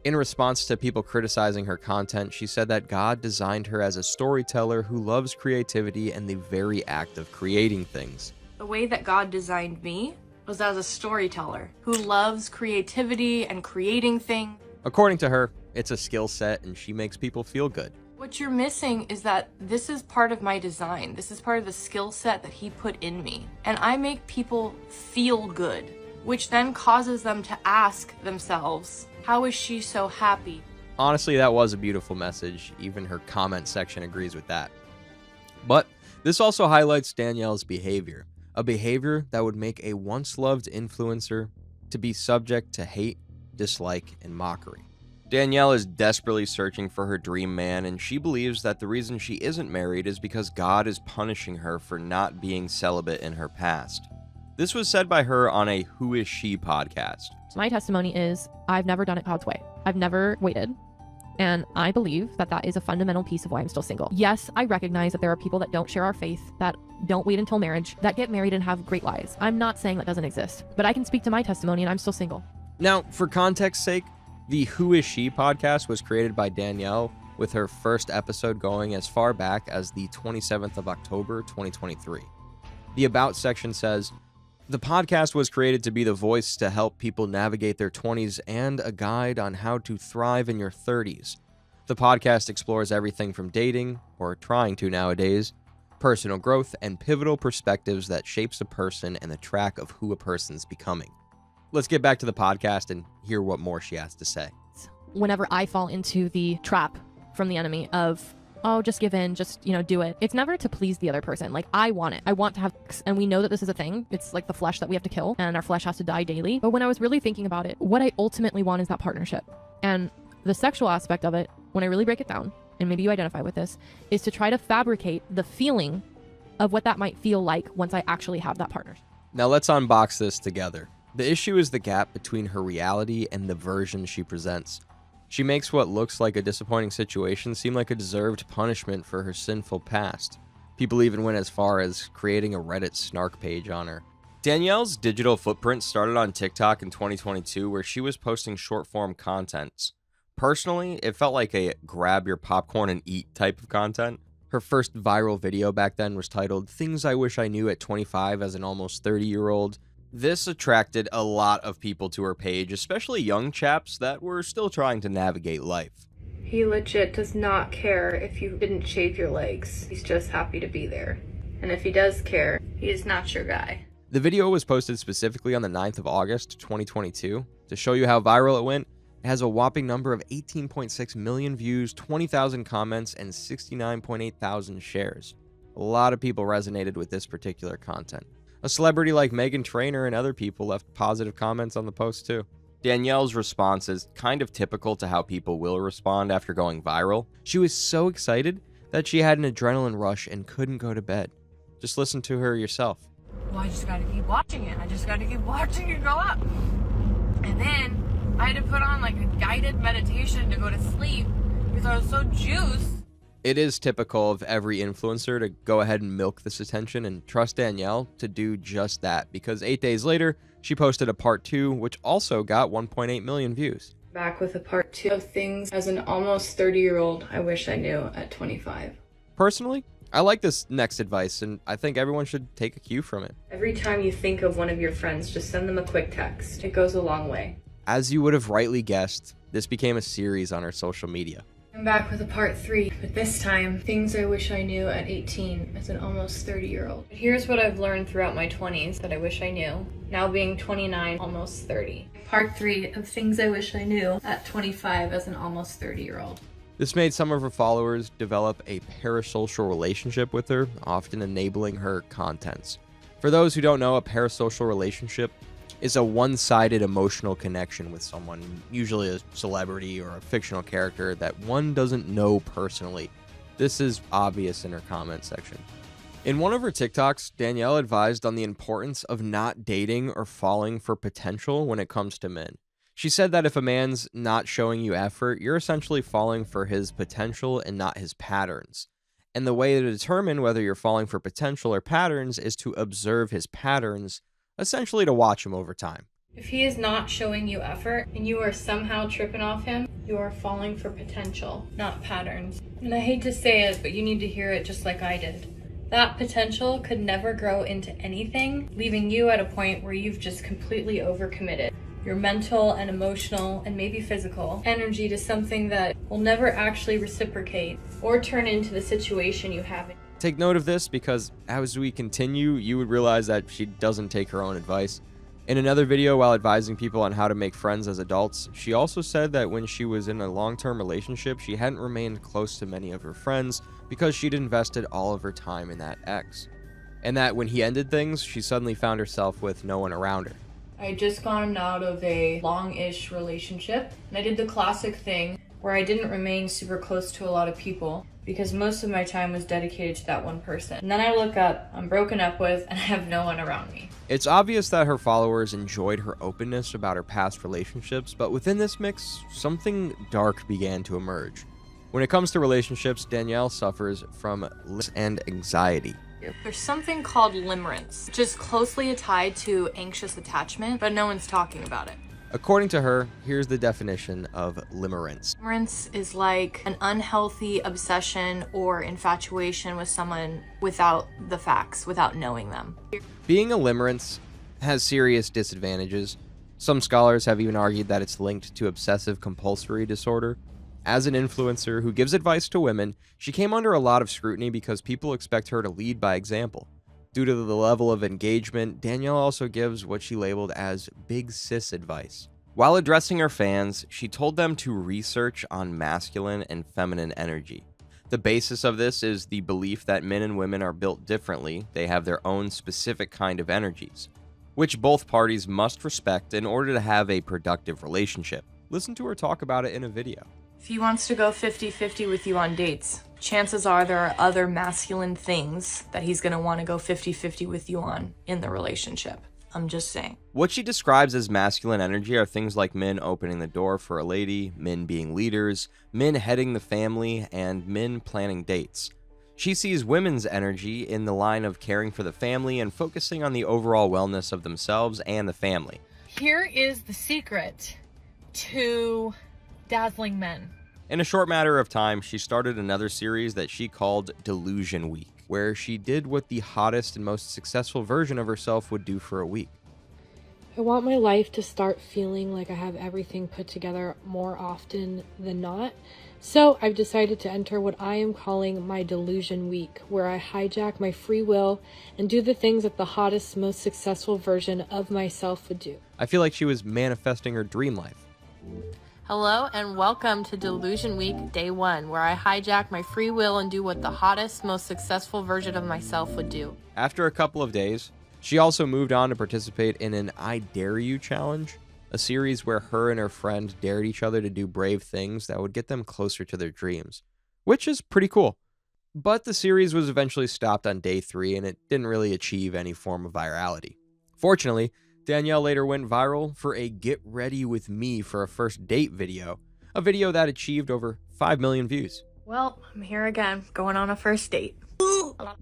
In response to people criticizing her content, she said that God designed her as a storyteller who loves creativity and the very act of creating things. The way that God designed me was as a storyteller who loves creativity and creating things. According to her, it's a skill set and she makes people feel good. What you're missing is that this is part of my design. This is part of the skill set that he put in me. And I make people feel good, which then causes them to ask themselves, how is she so happy? Honestly, that was a beautiful message. Even her comment section agrees with that. But this also highlights Danielle's behavior. A behavior that would make a once-loved influencer to be subject to hate, dislike, and mockery. Danielle is desperately searching for her dream man, and she believes that the reason she isn't married is because God is punishing her for not being celibate in her past. This was said by her on a Who Is She podcast. My testimony is I've never done it God's way. I've never waited. And I believe that that is a fundamental piece of why I'm still single. Yes, I recognize that there are people that don't share our faith, that don't wait until marriage, that get married and have great lives. I'm not saying that doesn't exist, but I can speak to my testimony and I'm still single. Now, for context's sake, the Who Is She podcast was created by Danielle with her first episode going as far back as the 27th of October, 2023. The About section says, "The podcast was created to be the voice to help people navigate their 20s and a guide on how to thrive in your 30s. The podcast explores everything from dating, or trying to nowadays, personal growth, and pivotal perspectives that shapes a person and the track of who a person's becoming." Let's get back to the podcast and hear what more she has to say. Whenever I fall into the trap from the enemy of, oh, just give in, just, do it. It's never to please the other person. Like, I want it. I want to have sex, and we know that this is a thing. It's like the flesh that we have to kill, and our flesh has to die daily. But when I was really thinking about it, what I ultimately want is that partnership. And the sexual aspect of it, when I really break it down, and maybe you identify with this, is to try to fabricate the feeling of what that might feel like once I actually have that partnership. Now let's unbox this together. The issue is the gap between her reality and the version she presents. She makes what looks like a disappointing situation seem like a deserved punishment for her sinful past. People even went as far as creating a Reddit snark page on her. Danielle's digital footprint started on TikTok in 2022, where she was posting short-form contents. Personally, it felt like a grab your popcorn and eat type of content. Her first viral video back then was titled "Things I Wish I Knew at 25 as an Almost 30-Year-Old." This attracted a lot of people to her page, especially young chaps that were still trying to navigate life. He legit does not care if you didn't shave your legs. He's just happy to be there. And if he does care, he is not your guy. The video was posted specifically on the 9th of August, 2022. To show you how viral it went, it has a whopping number of 18.6 million views, 20,000 comments, and 69.8 thousand shares. A lot of people resonated with this particular content. A celebrity like Meghan Trainor and other people left positive comments on the post too. Danielle's response is kind of typical to how people will respond after going viral. She was so excited that she had an adrenaline rush and couldn't go to bed. Just listen to her yourself. Well, I just gotta keep watching it. I just gotta keep watching it go up. And then I had to put on like a guided meditation to go to sleep because I was so juiced. It is typical of every influencer to go ahead and milk this attention, and trust Danielle to do just that, because 8 days later, she posted a part 2, which also got 1.8 million views. Back with a part 2 of things as an almost 30-year-old I wish I knew at 25. Personally, I like this next advice, and I think everyone should take a cue from it. Every time you think of one of your friends, just send them a quick text. It goes a long way. As you would have rightly guessed, this became a series on her social media. I'm back with a part 3, but this time, things I wish I knew at 18 as an almost 30-year-old. Here's what I've learned throughout my 20s that I wish I knew, now being 29, almost 30. Part 3 of things I wish I knew at 25 as an almost 30-year-old. This made some of her followers develop a parasocial relationship with her, often enabling her contents. For those who don't know, a parasocial relationship is a one-sided emotional connection with someone, usually a celebrity or a fictional character that one doesn't know personally. This is obvious in her comment section. In one of her TikToks, Danielle advised on the importance of not dating or falling for potential when it comes to men. She said that if a man's not showing you effort, you're essentially falling for his potential and not his patterns. And the way to determine whether you're falling for potential or patterns is to observe his patterns, essentially to watch him over time. If he is not showing you effort and you are somehow tripping off him, you are falling for potential, not patterns. And I hate to say it, but you need to hear it just like I did. That potential could never grow into anything, leaving you at a point where you've just completely overcommitted your mental and emotional and maybe physical energy to something that will never actually reciprocate or turn into the situation you have. Take note of this, because as we continue, you would realize that she doesn't take her own advice. In another video, while advising people on how to make friends as adults, she also said that when she was in a long-term relationship, she hadn't remained close to many of her friends because she'd invested all of her time in that ex. And that when he ended things, she suddenly found herself with no one around her. I had just gotten out of a long-ish relationship, and I did the classic thing where I didn't remain super close to a lot of people because most of my time was dedicated to that one person. And then I look up, I'm broken up with, and I have no one around me. It's obvious that her followers enjoyed her openness about her past relationships, but within this mix, something dark began to emerge. When it comes to relationships, Danielle suffers from and anxiety. There's something called limerence, which is closely tied to anxious attachment, but no one's talking about it. According to her, here's the definition of limerence. Limerence is like an unhealthy obsession or infatuation with someone without the facts, without knowing them. Being a limerence has serious disadvantages. Some scholars have even argued that it's linked to obsessive compulsory disorder. As an influencer who gives advice to women, she came under a lot of scrutiny because people expect her to lead by example. Due to the level of engagement, Danielle also gives what she labeled as big sis advice. While addressing her fans, she told them to research on masculine and feminine energy. The basis of this is the belief that men and women are built differently, they have their own specific kind of energies, which both parties must respect in order to have a productive relationship. Listen to her talk about it in a video. If he wants to go 50-50 with you on dates, chances are there are other masculine things that he's going to want to go 50-50 with you on in the relationship. I'm just saying. What she describes as masculine energy are things like men opening the door for a lady, men being leaders, men heading the family, and men planning dates. She sees women's energy in the line of caring for the family and focusing on the overall wellness of themselves and the family. Here is the secret to dazzling men. In a short matter of time, she started another series that she called Delusion Week, where she did what the hottest and most successful version of herself would do for a week. I want my life to start feeling like I have everything put together more often than not. So I've decided to enter what I am calling my Delusion Week, where I hijack my free will and do the things that the hottest, most successful version of myself would do. I feel like she was manifesting her dream life. Hello and welcome to Delusion Week Day 1, where I hijack my free will and do what the hottest, most successful version of myself would do. After a couple of days, she also moved on to participate in an I Dare You challenge, a series where her and her friend dared each other to do brave things that would get them closer to their dreams, which is pretty cool. But the series was eventually stopped on day 3 and it didn't really achieve any form of virality. Fortunately, Danielle later went viral for a Get Ready With Me for a First Date video, a video that achieved over 5 million views. Well, I'm here again, going on a first date.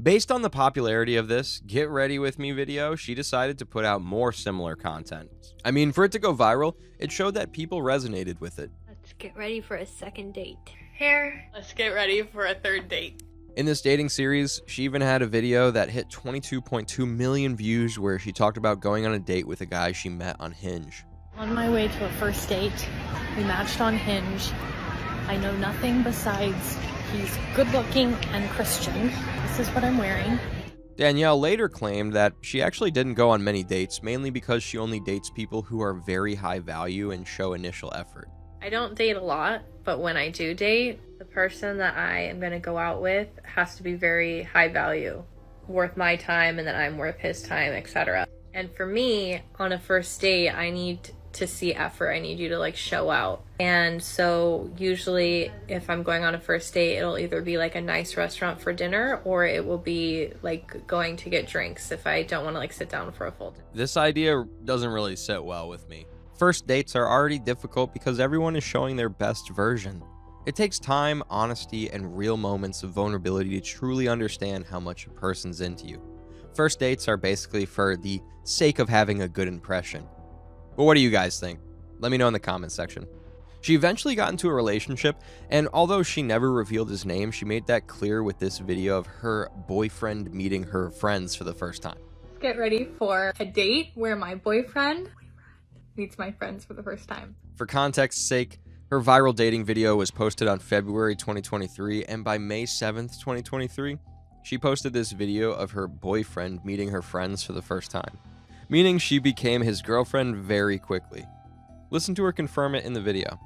Based on the popularity of this Get Ready With Me video, she decided to put out more similar content. I mean, for it to go viral, it showed that people resonated with it. Let's get ready for a second date. Here, let's get ready for a third date. In this dating series, she even had a video that hit 22.2 million views where she talked about going on a date with a guy she met on Hinge. On my way to a first date, we matched on Hinge. I know nothing besides he's good looking and Christian. This is what I'm wearing. Danielle later claimed that she actually didn't go on many dates, mainly because she only dates people who are very high value and show initial effort. I don't date a lot, but when I do date, the person that I am going to go out with has to be very high value, worth my time, and then I'm worth his time, etc. And for me, on a first date, I need to see effort. I need you to like show out. And so usually if I'm going on a first date, it'll either be like a nice restaurant for dinner or it will be like going to get drinks if I don't want to like sit down for a full dinner. This idea doesn't really sit well with me. First dates are already difficult because everyone is showing their best version. It takes time, honesty, and real moments of vulnerability to truly understand how much a person's into you. First dates are basically for the sake of having a good impression. But what do you guys think? Let me know in the comments section. She eventually got into a relationship, and although she never revealed his name, she made that clear with this video of her boyfriend meeting her friends for the first time. Let's get ready for a date where my boyfriend meets my friends for the first time. For context's sake, her viral dating video was posted on February 2023, and by May 7th, 2023, she posted this video of her boyfriend meeting her friends for the first time, meaning she became his girlfriend very quickly. Listen to her confirm it in the video.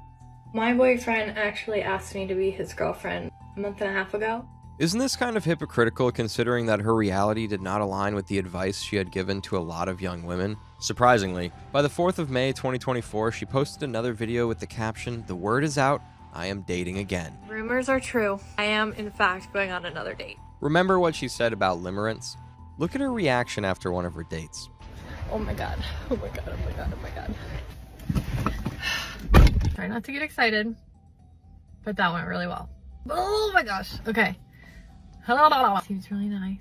My boyfriend actually asked me to be his girlfriend a month and a half ago. Isn't this kind of hypocritical considering that her reality did not align with the advice she had given to a lot of young women? Surprisingly, by the 4th of May 2024, she posted another video with the caption, "The word is out, I am dating again." Rumors are true. I am, in fact, going on another date. Remember what she said about limerence? Look at her reaction after one of her dates. Oh my god. Oh my god. Oh my god. Oh my god. Try not to get excited, but that went really well. Oh my gosh. Okay. Seems really nice.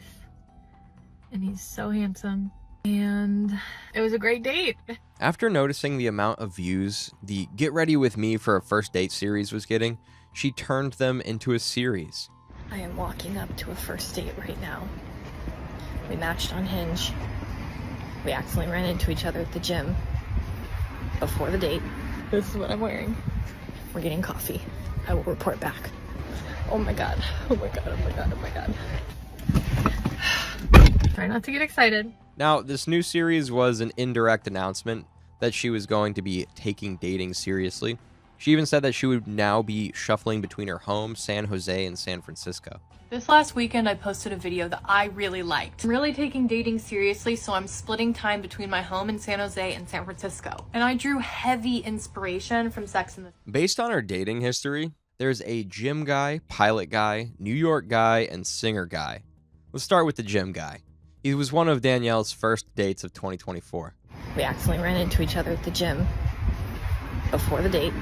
And he's so handsome. And it was a great date. After noticing the amount of views the Get Ready With Me for a First Date series was getting, she turned them into a series. I am walking up to a first date right now. We matched on Hinge. We accidentally ran into each other at the gym before the date. This is what I'm wearing. We're getting coffee. I will report back. Oh my god. Oh my god. Oh my god. Oh my god. Try not to get excited. Now, this new series was an indirect announcement that she was going to be taking dating seriously. She even said that she would now be shuffling between her home, San Jose, and San Francisco. This last weekend, I posted a video that I really liked. I'm really taking dating seriously, so I'm splitting time between my home in San Jose and San Francisco. And I drew heavy inspiration from Sex and the City. Based on her dating history, there's a gym guy, pilot guy, New York guy, and singer guy. Let's start with the gym guy. He was one of Danielle's first dates of 2024. We accidentally ran into each other at the gym before the date.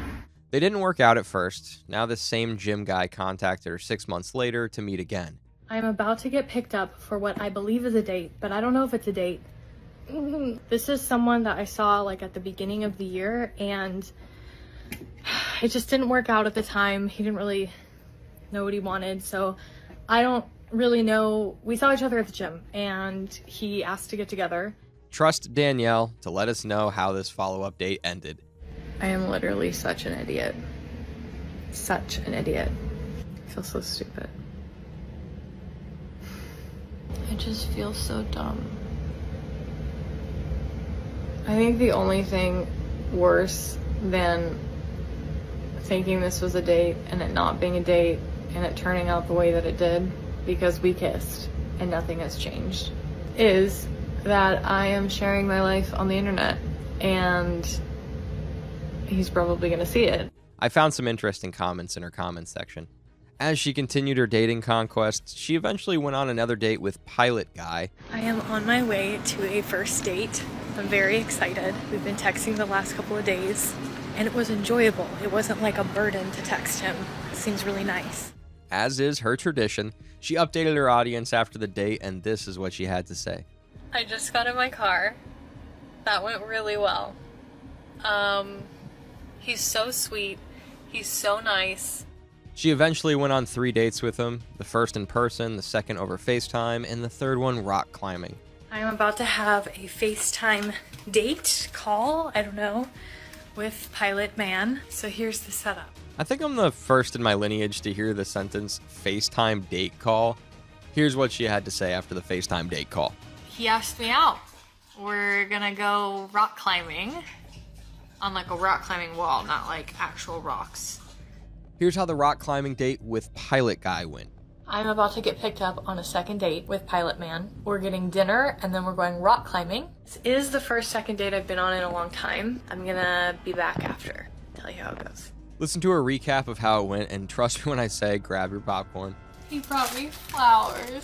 They didn't work out at first. Now the same gym guy contacted her 6 months later to meet again. I'm about to get picked up for what I believe is a date, but I don't know if it's a date. This is someone that I saw like at the beginning of the year, and it just didn't work out at the time. He didn't really know what he wanted, so I don't really know. We saw each other at the gym, and he asked to get together. Trust Danielle to let us know how this follow-up date ended. I am literally such an idiot. Such an idiot. I feel so stupid. I just feel so dumb. I think the only thing worse than thinking this was a date and it not being a date and it turning out the way that it did because we kissed and nothing has changed is that I am sharing my life on the internet and he's probably gonna see it. I found some interesting comments in her comments section. As she continued her dating conquest, she eventually went on another date with Pilot Guy. I am on my way to a first date. I'm very excited. We've been texting the last couple of days and it was enjoyable. It wasn't like a burden to text him. It seems really nice. As is her tradition, she updated her audience after the date, and this is what she had to say. I just got in my car. That went really well. He's so sweet. He's so nice. She eventually went on 3 dates with him, the first in person, the second over FaceTime, and the third one rock climbing. I am about to have a FaceTime date call, I don't know, with Pilot Man. So here's the setup. I think I'm the first in my lineage to hear the sentence FaceTime date call. Here's what she had to say after the FaceTime date call. He asked me out. We're gonna go rock climbing on like a rock climbing wall, not like actual rocks. Here's how the rock climbing date with Pilot Guy went. I'm about to get picked up on a second date with Pilot Man. We're getting dinner and then we're going rock climbing. This is the first second date I've been on in a long time. I'm gonna be back after. Tell you how it goes. Listen to a recap of how it went, and trust me when I say grab your popcorn. He brought me flowers.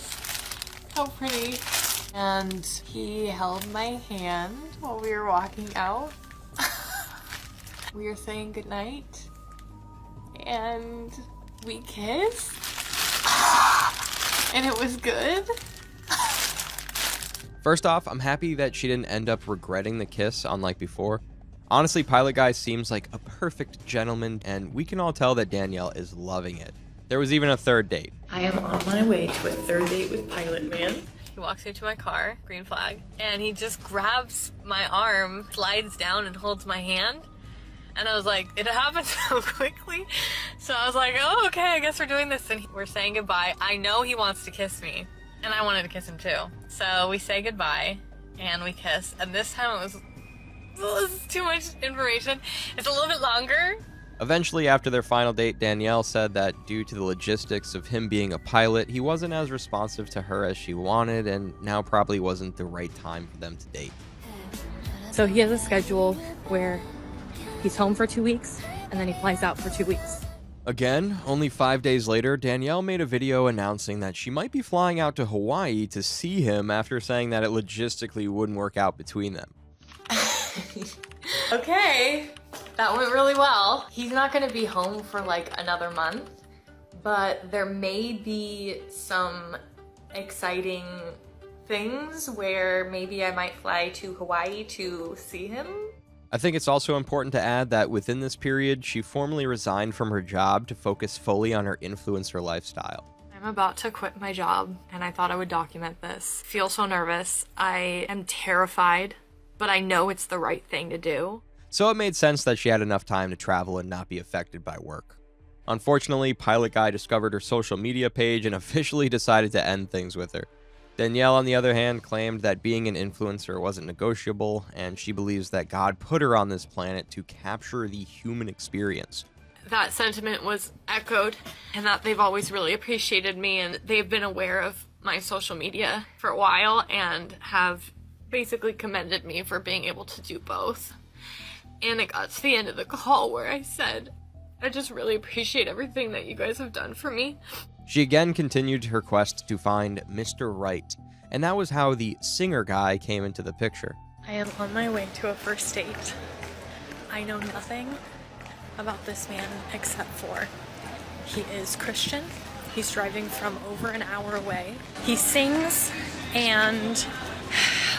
So pretty. And he held my hand while we were walking out. We were saying goodnight. And we kissed. And it was good. First off, I'm happy that she didn't end up regretting the kiss unlike before. Honestly, Pilot Guy seems like a perfect gentleman, and we can all tell that Danielle is loving it. There was even a third date. I am on my way to a third date with Pilot Man. He walks into my car, green flag, and he just grabs my arm, slides down and holds my hand. And I was like, it happened so quickly. So I was like, oh, okay, I guess we're doing this. And we're saying goodbye. I know he wants to kiss me, and I wanted to kiss him too. So we say goodbye and we kiss. And this time it was too much information. It's a little bit longer. Eventually, after their final date, Danielle said that due to the logistics of him being a pilot, he wasn't as responsive to her as she wanted, and now probably wasn't the right time for them to date. So he has a schedule where he's home for 2 weeks, and then he flies out for 2 weeks. Again, only 5 days later, Danielle made a video announcing that she might be flying out to Hawaii to see him after saying that it logistically wouldn't work out between them. Okay, that went really well. He's not gonna be home for like another month, but there may be some exciting things where maybe I might fly to Hawaii to see him. I think it's also important to add that within this period, she formally resigned from her job to focus fully on her influencer lifestyle. I'm about to quit my job, and I thought I would document this. I feel so nervous. I am terrified, but I know it's the right thing to do. So it made sense that she had enough time to travel and not be affected by work. Unfortunately, Pilot Guy discovered her social media page and officially decided to end things with her. Danielle, on the other hand, claimed that being an influencer wasn't negotiable, and she believes that God put her on this planet to capture the human experience. That sentiment was echoed, and that they've always really appreciated me, and they've been aware of my social media for a while and have basically commended me for being able to do both. And it got to the end of the call where I said, I just really appreciate everything that you guys have done for me. She again continued her quest to find Mr. Right, and that was how the singer guy came into the picture. I am on my way to a first date. I know nothing about this man except for he is Christian. He's driving from over an hour away. He sings, and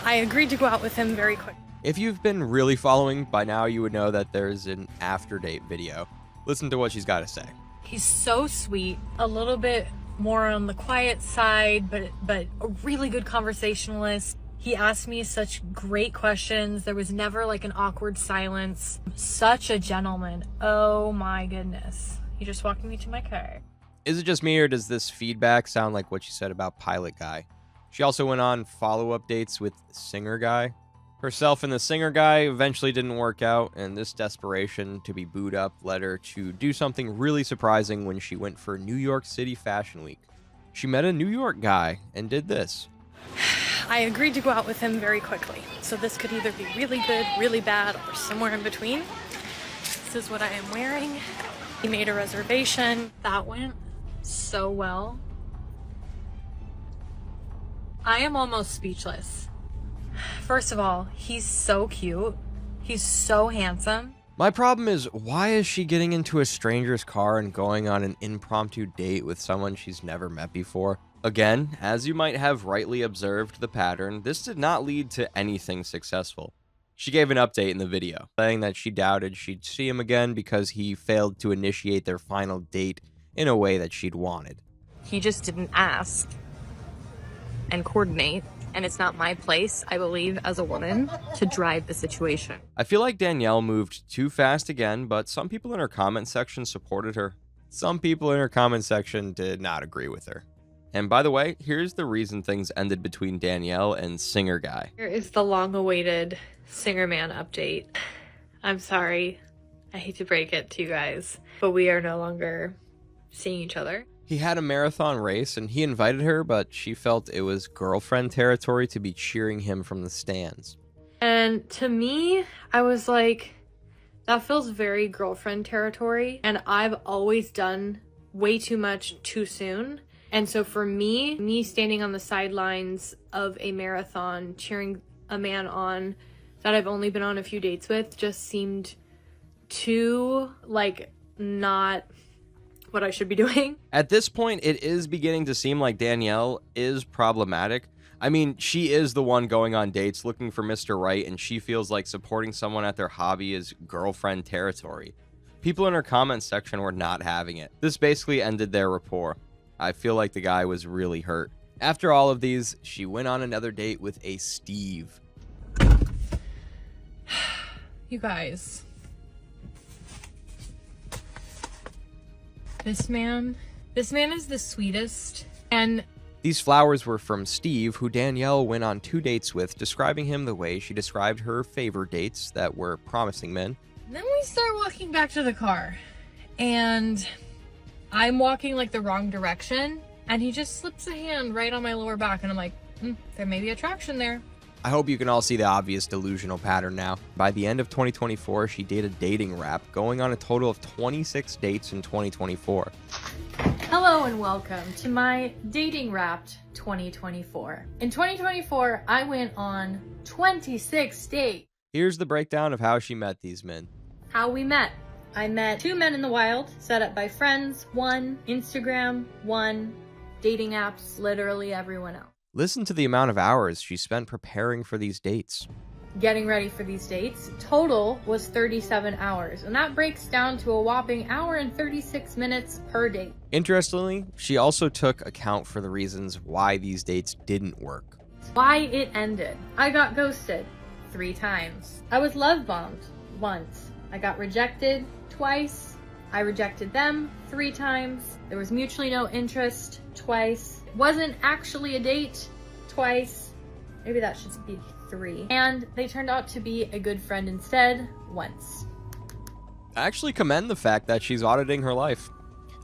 I agreed to go out with him very quick. If you've been really following, by now you would know that there's an after date video. Listen to what she's got to say. He's so sweet, a little bit more on the quiet side, but a really good conversationalist. He asked me such great questions. There was never like an awkward silence. Such a gentleman. Oh my goodness. He just walked me to my car. Is it just me, or does this feedback sound like what she said about Pilot Guy? She also went on follow-up dates with Singer Guy. Herself and the Singer Guy eventually didn't work out, and this desperation to be booed up led her to do something really surprising when she went for New York City Fashion Week. She met a New York guy and did this. I agreed to go out with him very quickly, so this could either be really good, really bad, or somewhere in between. This is what I am wearing. He made a reservation. That went so well. I am almost speechless. First of all, he's so cute. He's so handsome. My problem is, why is she getting into a stranger's car and going on an impromptu date with someone she's never met before? Again, as you might have rightly observed the pattern, this did not lead to anything successful. She gave an update in the video, saying that she doubted she'd see him again because he failed to initiate their final date in a way that she'd wanted. He just didn't ask and coordinate. And it's not my place, I believe, as a woman, to drive the situation. I feel like Danielle moved too fast again, but some people in her comment section supported her. Some people in her comment section did not agree with her. And by the way, here's the reason things ended between Danielle and Singer Guy. Here is the long-awaited Singer Man update. I'm sorry. I hate to break it to you guys, but we are no longer seeing each other. He had a marathon race and he invited her, but she felt it was girlfriend territory to be cheering him from the stands. And to me, I was like, that feels very girlfriend territory. And I've always done way too much too soon. And so for me standing on the sidelines of a marathon, cheering a man on that I've only been on a few dates with, just seemed too, like, not what I should be doing. At this point, it is beginning to seem like Danielle is problematic. I mean, she is the one going on dates looking for Mr. Right, and she feels like supporting someone at their hobby is girlfriend territory. People in her comment section were not having it. This basically ended their rapport. I feel like the guy was really hurt. After all of these, she went on another date with a Steve. You guys. This man is the sweetest. And these flowers were from Steve, who Danielle went on 2 dates with, describing him the way she described her favorite dates that were promising men. then we start walking back to the car, and I'm walking like the wrong direction, and he just slips a hand right on my lower back, and I'm like, there may be attraction there. I hope you can all see the obvious delusional pattern now. By the end of 2024, she did a dating rap, going on a total of 26 dates in 2024. Hello and welcome to my Dating Wrapped 2024. In 2024, I went on 26 dates. Here's the breakdown of how she met these men. How we met. I met 2 men in the wild, set up by friends, 1 Instagram, 1 dating apps, literally everyone else. Listen to the amount of hours she spent preparing for these dates. Getting ready for these dates, total was 37 hours, and that breaks down to a whopping hour and 36 minutes per date. Interestingly, she also took account for the reasons why these dates didn't work. Why it ended. I got ghosted 3 times. I was love bombed once. I got rejected twice. I rejected them 3 times. There was mutually no interest twice. It wasn't actually a date twice. Maybe that should be 3. And they turned out to be a good friend instead once. I actually commend the fact that she's auditing her life.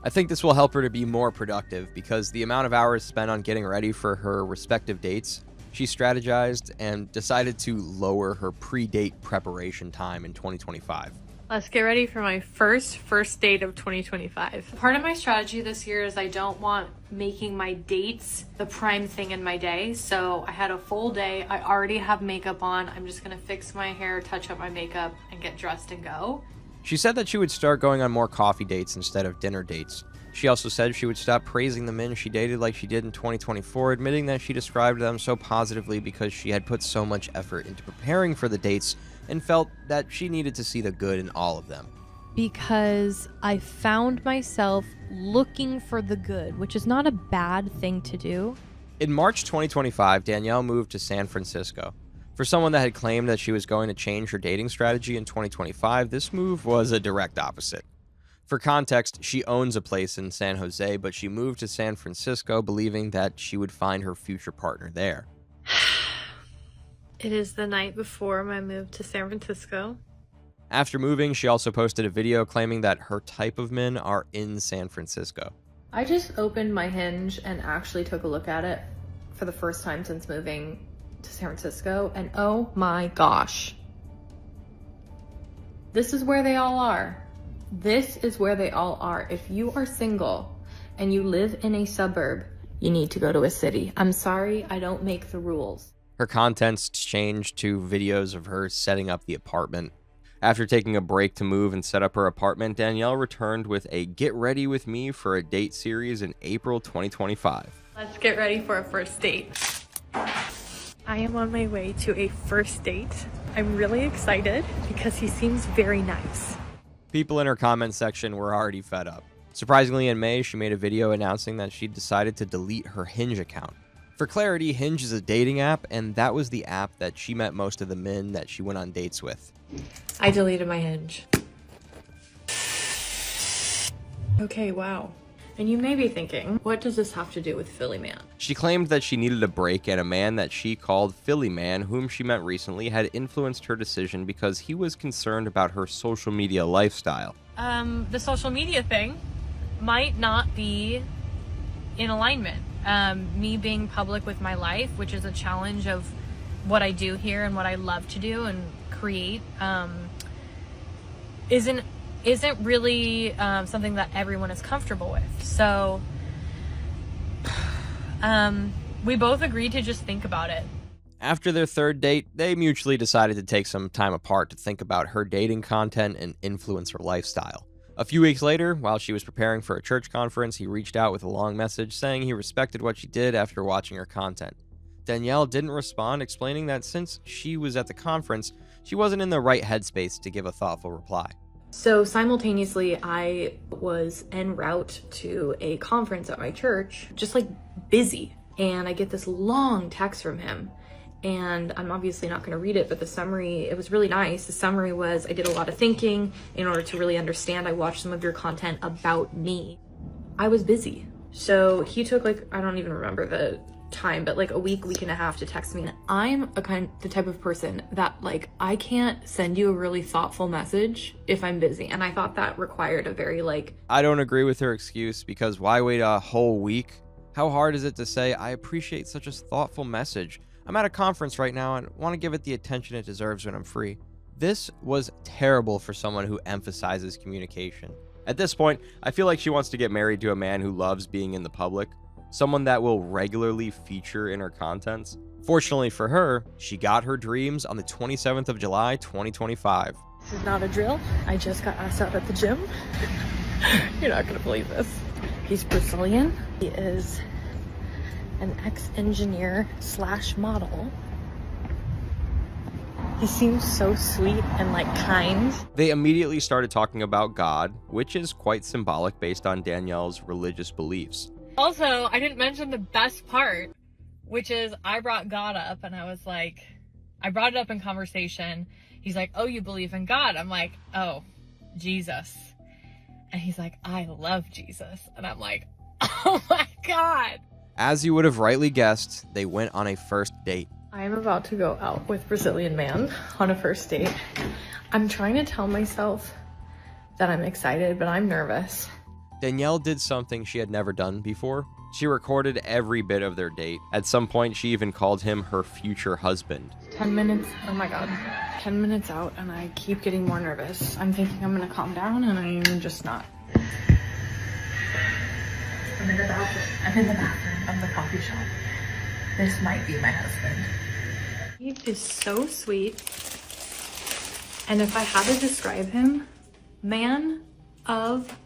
I think this will help her to be more productive because the amount of hours spent on getting ready for her respective dates, she strategized and decided to lower her pre-date preparation time in 2025. Let's get ready for my first date of 2025. Part of my strategy this year is I don't want making my dates the prime thing in my day. So I had a full day. I already have makeup on. I'm just gonna fix my hair, touch up my makeup, and get dressed and go. She said that she would start going on more coffee dates instead of dinner dates. She also said she would stop praising the men she dated like she did in 2024, admitting that she described them so positively because she had put so much effort into preparing for the dates and felt that she needed to see the good in all of them. Because I found myself looking for the good, which is not a bad thing to do. In March 2025, Danielle moved to San Francisco. For someone that had claimed that she was going to change her dating strategy in 2025, this move was a direct opposite. For context, she owns a place in San Jose, but she moved to San Francisco believing that she would find her future partner there. It is the night before my move to San Francisco. After moving, she also posted a video claiming that her type of men are in San Francisco. I just opened my Hinge and actually took a look at it for the first time since moving to San Francisco, and oh my gosh. This is where they all are. This is where they all are. If you are single and you live in a suburb, you need to go to a city. I'm sorry, I don't make the rules. Her contents changed to videos of her setting up the apartment. After taking a break to move and set up her apartment, Danielle returned with a Get Ready With Me for a Date series in April 2025. Let's get ready for a first date. I am on my way to a first date. I'm really excited because he seems very nice. People in her comment section were already fed up. Surprisingly, in May, she made a video announcing that she decided to delete her Hinge account. For clarity, Hinge is a dating app, and that was the app that she met most of the men that she went on dates with. I deleted my Hinge. Okay, wow. And you may be thinking, what does this have to do with Philly Man? She claimed that she needed a break, and a man that she called Philly Man, whom she met recently, had influenced her decision because he was concerned about her social media lifestyle. The social media thing might not be in alignment. Me being public with my life, which is a challenge of what I do here and what I love to do and create, isn't really something that everyone is comfortable with. So we both agreed to just think about it. After their third date, they mutually decided to take some time apart to think about her dating content and influencer lifestyle. A few weeks later, while she was preparing for a church conference, he reached out with a long message saying he respected what she did after watching her content. Danielle didn't respond, explaining that since she was at the conference, she wasn't in the right headspace to give a thoughtful reply. So simultaneously, I was en route to a conference at my church, just like busy. And I get this long text from him. And I'm obviously not going to read it, but the summary, it was really nice. The summary was, I did a lot of thinking in order to really understand. I watched some of your content about me. I was busy. So he took I don't even remember the time, but a week and a half to text me. And I'm the type of person that I can't send you a really thoughtful message if I'm busy. And I thought that required a very I don't agree with her excuse because why wait a whole week? How hard is it to say, I appreciate such a thoughtful message. I'm at a conference right now and want to give it the attention it deserves when I'm free. This was terrible for someone who emphasizes communication. At this point, I feel like she wants to get married to a man who loves being in the public, someone that will regularly feature in her contents. Fortunately for her, she got her dreams on the 27th of July, 2025. This is not a drill. I just got asked out at the gym. You're not going to believe this. He's Brazilian. He is an ex-engineer / model. He seems so sweet and like kind. They immediately started talking about God, which is quite symbolic based on Danielle's religious beliefs. Also, I didn't mention the best part, which is I brought God up and I was like, I brought it up in conversation. He's like, oh, you believe in God? I'm like, oh, Jesus. And he's like, I love Jesus. And I'm like, oh my God. As you would have rightly guessed, they went on a first date. I am about to go out with Brazilian man on a first date. I'm trying to tell myself that I'm excited, but I'm nervous. Danielle did something she had never done before. She recorded every bit of their date. At some point, she even called him her future husband. 10 minutes, oh my God, 10 minutes out and I keep getting more nervous. I'm thinking I'm gonna calm down and I'm just not. I'm in the bathroom of the coffee shop. This might be my husband. He is so sweet. And if I had to describe him, man of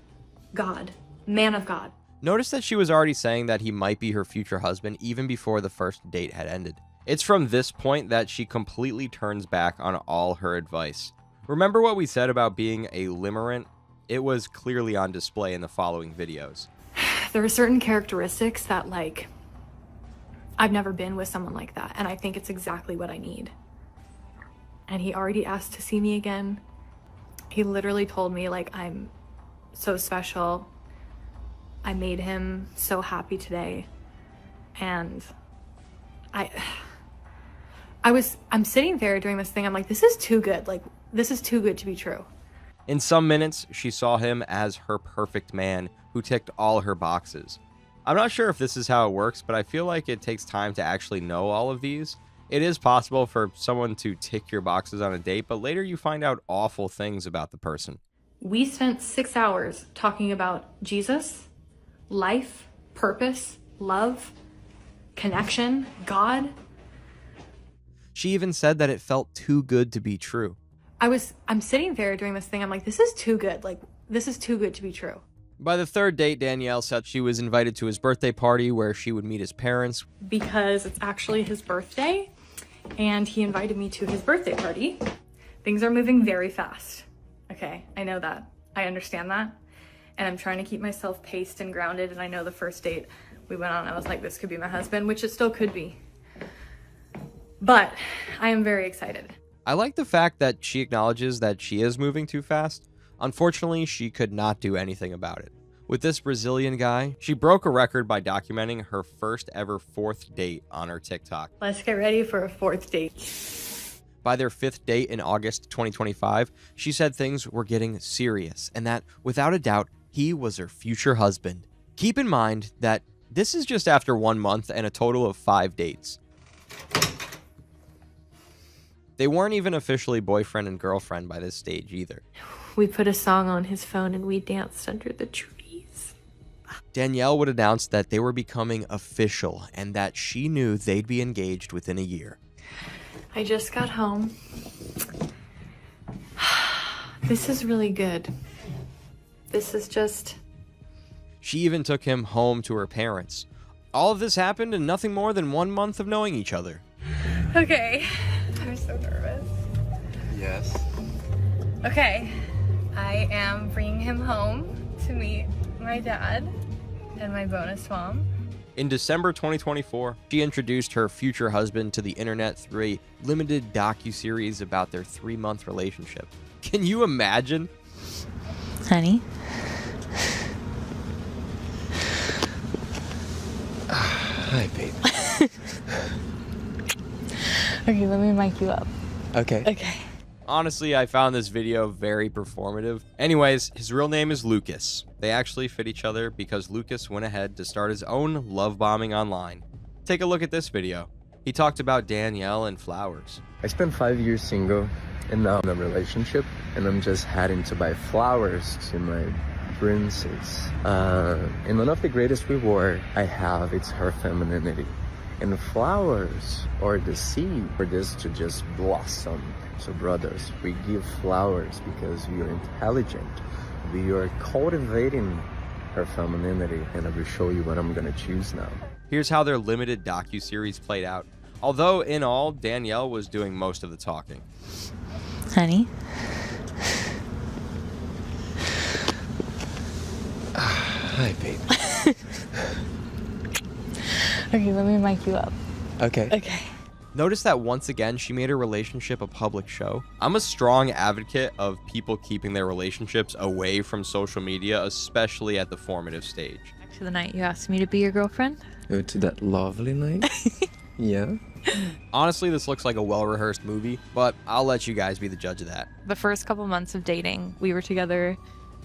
God. Man of God. Notice that she was already saying that he might be her future husband even before the first date had ended. It's from this point that she completely turns back on all her advice. Remember what we said about being a limerent? It was clearly on display in the following videos. There are certain characteristics that, like, I've never been with someone like that, and I think it's exactly what I need. And he already asked to see me again. He literally told me, like, I'm so special. I made him so happy today. And I'm sitting there doing this thing. I'm like, this is too good. Like, this is too good to be true. In some minutes, she saw him as her perfect man who ticked all her boxes. I'm not sure if this is how it works, but I feel like it takes time to actually know all of these. It is possible for someone to tick your boxes on a date, but later you find out awful things about the person. We spent 6 hours talking about Jesus, life, purpose, love, connection, God. She even said that it felt too good to be true. I'm sitting there doing this thing. I'm like, this is too good. Like, this is too good to be true. By the third date, Danielle said she was invited to his birthday party where she would meet his parents. Because it's actually his birthday, and he invited me to his birthday party. Things are moving very fast. Okay, I know that. I understand that. And I'm trying to keep myself paced and grounded, and I know the first date we went on, I was like, this could be my husband, which it still could be. But I am very excited. I like the fact that she acknowledges that she is moving too fast. Unfortunately, she could not do anything about it. With this Brazilian guy, she broke a record by documenting her first ever 4th date on her TikTok. Let's get ready for a 4th date. By their 5th date in August 2025, she said things were getting serious and that, without a doubt, he was her future husband. Keep in mind that this is just after 1 month and a total of 5 dates. They weren't even officially boyfriend and girlfriend by this stage either. We put a song on his phone and we danced under the trees. Danielle would announce that they were becoming official and that she knew they'd be engaged within a year. I just got home. This is really good. This is just... She even took him home to her parents. All of this happened in nothing more than 1 month of knowing each other. Okay. I'm so nervous. Yes. Okay. I am bringing him home to meet my dad and my bonus mom. In December 2024, she introduced her future husband to the internet through a limited docuseries about their 3-month relationship. Can you imagine? Honey? Hi, babe. Okay, let me mic you up. Okay. Okay. Honestly, I found this video very performative. Anyways, his real name is Lucas. They actually fit each other because Lucas went ahead to start his own love bombing online. Take a look at this video. He talked about Danielle and flowers. I spent 5 years single and now I'm in a relationship and I'm just heading to buy flowers to my princess. And one of the greatest reward I have, it's her femininity. And flowers are the seed for this to just blossom. So brothers, we give flowers because we are intelligent. We are cultivating her femininity, and I will show you what I'm gonna choose now. Here's how their limited docuseries played out. Although, in all, Danielle was doing most of the talking. Honey? Hi, babe. Okay, let me mic you up. Okay. Okay. Notice that once again, she made her relationship a public show. I'm a strong advocate of people keeping their relationships away from social media, especially at the formative stage. Back to the night you asked me to be your girlfriend. Go to that lovely night. Yeah. Honestly, this looks like a well-rehearsed movie, but I'll let you guys be the judge of that. The first couple months of dating, we were together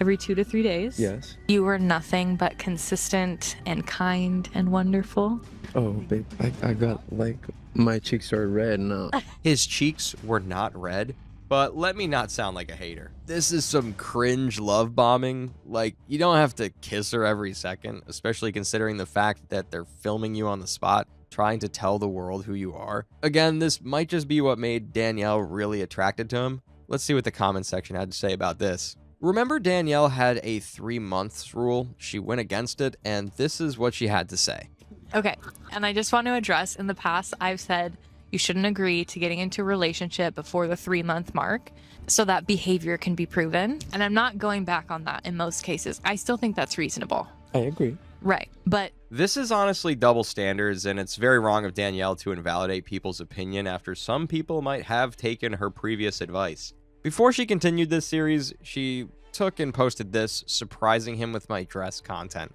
every 2 to 3 days. Yes. You were nothing but consistent and kind and wonderful. Oh, babe, I got like my cheeks are red now. His cheeks were not red, but let me not sound like a hater. This is some cringe love bombing. Like, you don't have to kiss her every second, especially considering the fact that they're filming you on the spot, trying to tell the world who you are. Again, this might just be what made Danielle really attracted to him. Let's see what the comment section had to say about this. Remember, Danielle had a 3 months rule. She went against it, and this is what she had to say. Okay, and I just want to address, in the past, I've said you shouldn't agree to getting into a relationship before the 3-month mark so that behavior can be proven. And I'm not going back on that in most cases. I still think that's reasonable. I agree. Right, but This is honestly double standards, and it's very wrong of Danielle to invalidate people's opinion after some people might have taken her previous advice. Before she continued this series, she took and posted this, surprising him with my dress content.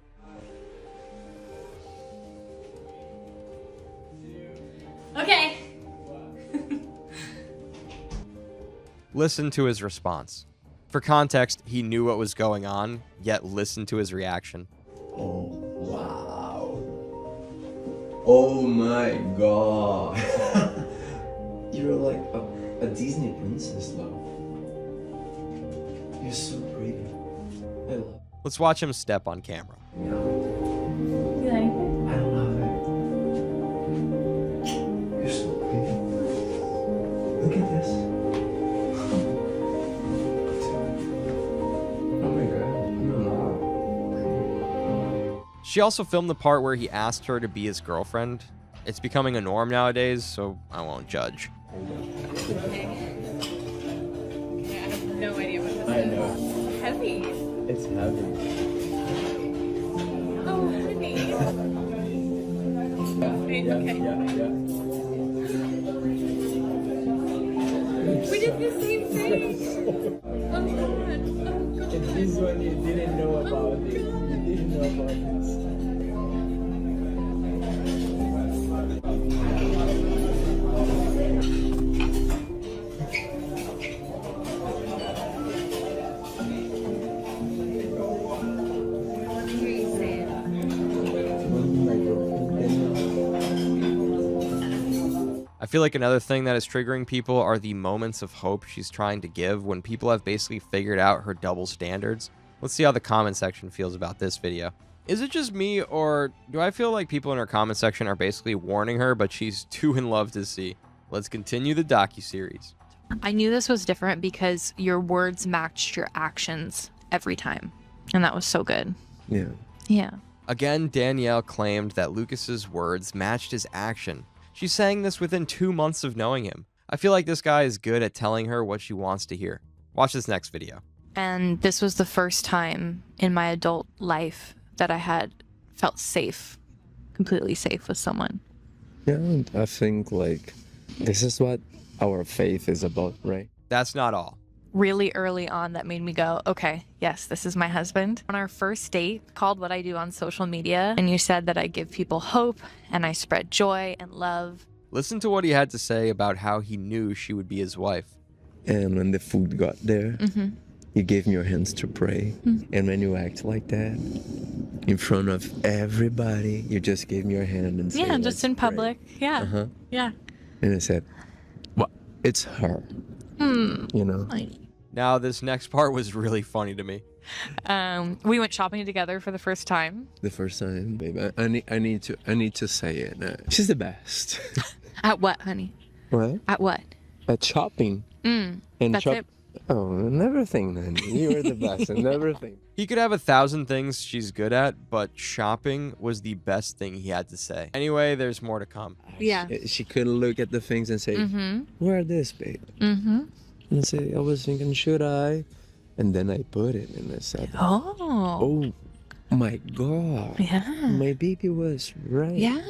Okay. Listen to his response. For context, he knew what was going on, yet listen to his reaction. Oh, wow. Oh my god. You're like a Disney princess, love. You're so pretty. I love it. Let's watch him step on camera. I love it. You're so pretty. Look at this. Oh my god, I'm in love. She also filmed the part where he asked her to be his girlfriend. It's becoming a norm nowadays, so I won't judge. I have no idea what this I is. know. Heavy. It's heavy. Oh, honey. Okay. Yeah. We did the same thing. Oh god. Oh god. And this one you didn't know about it. You didn't know about this. I feel like another thing that is triggering people are the moments of hope she's trying to give when people have basically figured out her double standards. Let's see how the comment section feels about this video. Is it just me, or do I feel like people in her comment section are basically warning her, but she's too in love to see? Let's continue the docuseries. I knew this was different because your words matched your actions every time. And that was so good. Yeah. Yeah. Again, Danielle claimed that Lucas's words matched his action. She's saying this within 2 months of knowing him. I feel like this guy is good at telling her what she wants to hear. Watch this next video. And this was the first time in my adult life that I had felt safe, completely safe with someone. Yeah, I think like this is what our faith is about, right? That's not all. Really early on, that made me go, okay, yes, this is my husband. On our first date, called What I Do on Social Media, and you said that I give people hope and I spread joy and love. Listen to what he had to say about how he knew she would be his wife. And when the food got there, you gave me your hands to pray. And when you act like that, in front of everybody, you just gave me your hand and said, Yeah, just in public. Yeah. Uh-huh. Yeah. And I said, well, it's her. You know? Now, this next part was really funny to me. We went shopping together for the first time. The first time, babe. I need to say it. She's the best. At what, honey? What? At what? At shopping. That's it? Oh, and everything, man. You are the best and everything. He could have 1,000 things she's good at, but shopping was the best thing he had to say. Anyway, there's more to come. Yeah. She could look at the things and say, wear this, babe. And say, I was thinking, should I? And then I put it and I said, oh my God. Yeah. My baby was right. Yeah.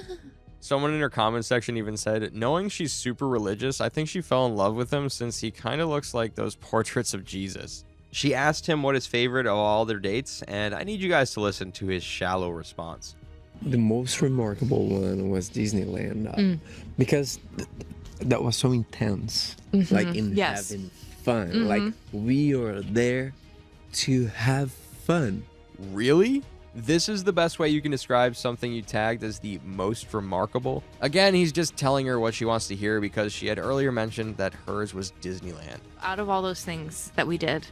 Someone in her comment section even said, knowing she's super religious, I think she fell in love with him since he kind of looks like those portraits of Jesus. She asked him what his favorite of all their dates, and I need you guys to listen to his shallow response. The most remarkable one was Disneyland because that was so intense. Like in having fun. Like we are there to have fun. Really? This is the best way you can describe something you tagged as the most remarkable? Again, he's just telling her what she wants to hear because she had earlier mentioned that hers was Disneyland. Out of all those things that we did,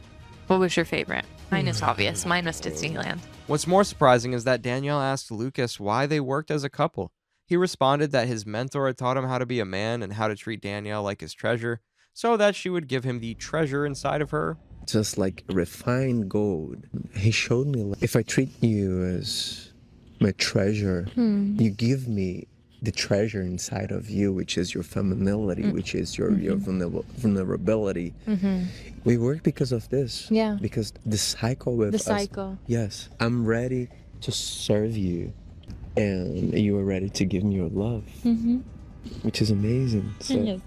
what was your favorite? Mine is obvious. Mine was Disneyland. What's more surprising is that Danielle asked Lucas why they worked as a couple. He responded that his mentor had taught him how to be a man and how to treat Danielle like his treasure, so that she would give him the treasure inside of her. Just like refined gold. He showed me, like, if I treat you as my treasure, you give me the treasure inside of you, which is your femininity, which is your vulnerability. We work because of this. Yeah. Because the cycle with us. The cycle. Yes. I'm ready to serve you, and you are ready to give me your love, which is amazing. So.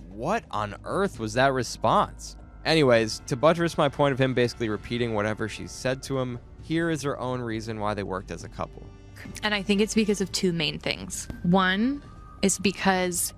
What on earth was that response? Anyways, to buttress my point of him basically repeating whatever she said to him, here is her own reason why they worked as a couple. And I think it's because of two main things. One is because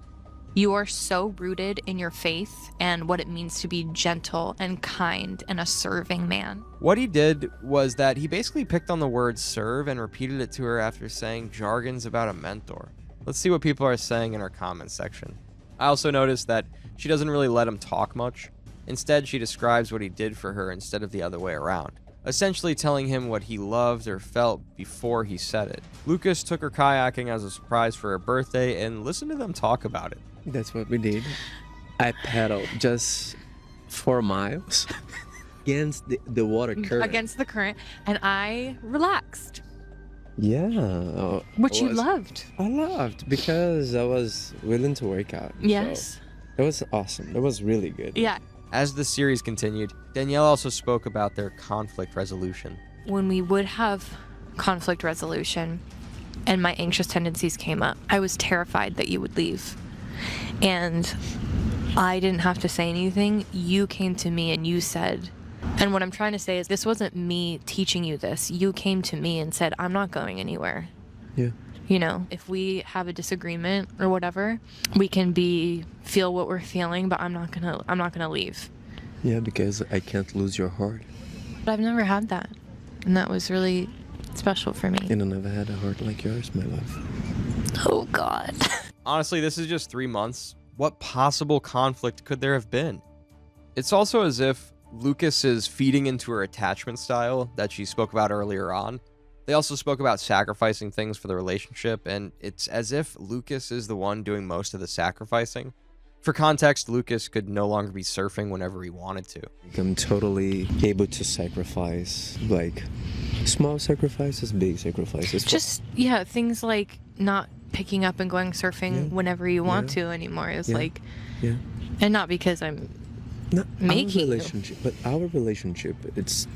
you are so rooted in your faith and what it means to be gentle and kind and a serving man. What he did was that he basically picked on the word serve and repeated it to her after saying jargons about a mentor. Let's see what people are saying in her comment section. I also noticed that she doesn't really let him talk much. Instead, she describes what he did for her instead of the other way around, essentially telling him what he loved or felt before he said it. Lucas took her kayaking as a surprise for her birthday and listened to them talk about it. That's what we did. I paddled just 4 miles against the water current. Against the current, and I relaxed. Yeah. Which you loved. I loved because I was willing to work out. Yes. So it was awesome. It was really good. Yeah. As the series continued, Danielle also spoke about their conflict resolution. When we would have conflict resolution and my anxious tendencies came up, I was terrified that you would leave. And I didn't have to say anything. You came to me and you said, and what I'm trying to say is this wasn't me teaching you this. You came to me and said, I'm not going anywhere. Yeah. You know, if we have a disagreement or whatever, we can feel what we're feeling, but I'm not gonna leave. Yeah, because I can't lose your heart. But I've never had that. And that was really special for me. And I never had a heart like yours, my love. Oh God. Honestly, this is just 3 months. What possible conflict could there have been? It's also as if Lucas is feeding into her attachment style that she spoke about earlier on. They also spoke about sacrificing things for the relationship, and it's as if Lucas is the one doing most of the sacrificing. For context, Lucas could no longer be surfing whenever he wanted to. I'm totally able to sacrifice, like, small sacrifices, big sacrifices. Just, yeah, things like not picking up and going surfing whenever you want to anymore is like, and not because I'm making our relationship, but our relationship, it's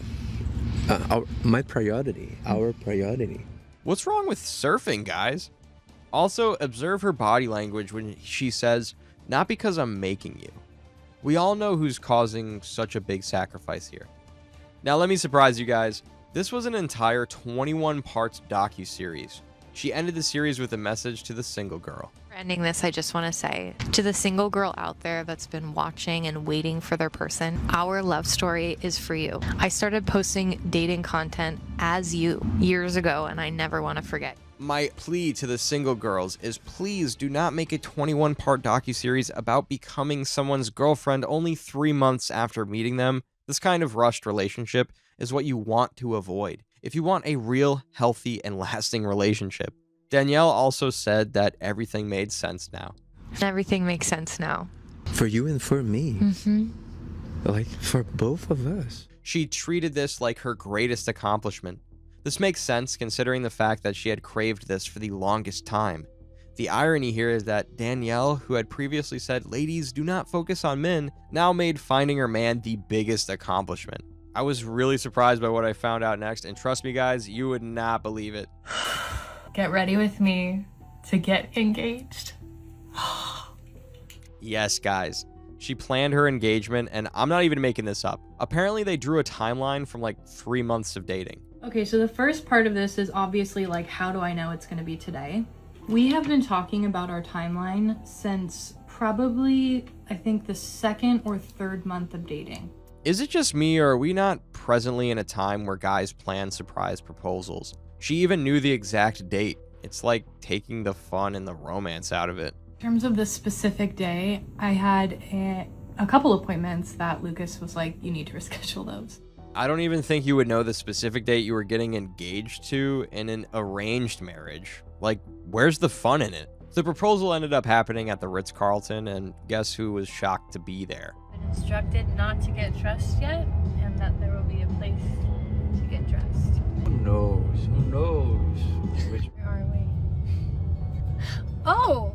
my priority, our priority. What's wrong with surfing, guys? Also, observe her body language when she says, not because I'm making you. We all know who's causing such a big sacrifice here. Now, let me surprise you guys. This was an entire 21-part docuseries. She ended the series with a message to the single girl. For ending this, I just want to say to the single girl out there that's been watching and waiting for their person, our love story is for you. I started posting dating content as you years ago, and I never want to forget. My plea to the single girls is please do not make a 21-part docuseries about becoming someone's girlfriend only 3 months after meeting them. This kind of rushed relationship is what you want to avoid if you want a real, healthy, and lasting relationship. Danielle also said that everything made sense now. Everything makes sense now. For you and for me. like for both of us. She treated this like her greatest accomplishment. This makes sense considering the fact that she had craved this for the longest time. The irony here is that Danielle, who had previously said ladies do not focus on men, now made finding her man the biggest accomplishment. I was really surprised by what I found out next, and trust me guys, you would not believe it. Get ready with me to get engaged. Yes, guys. She planned her engagement, and I'm not even making this up. Apparently, they drew a timeline from like 3 months of dating. Okay, so the first part of this is obviously like, how do I know it's going to be today? We have been talking about our timeline since probably, I think, the 2nd or 3rd month of dating. Is it just me, or are we not presently in a time where guys plan surprise proposals? She even knew the exact date. It's like taking the fun and the romance out of it. In terms of the specific day, I had a couple appointments that Lucas was like, you need to reschedule those. I don't even think you would know the specific date you were getting engaged to in an arranged marriage. Like, where's the fun in it? The proposal ended up happening at the Ritz-Carlton, and guess who was shocked to be there? I've been instructed not to get dressed yet, and that there will be a place to get dressed. Who knows? Who knows? Where are we? Oh!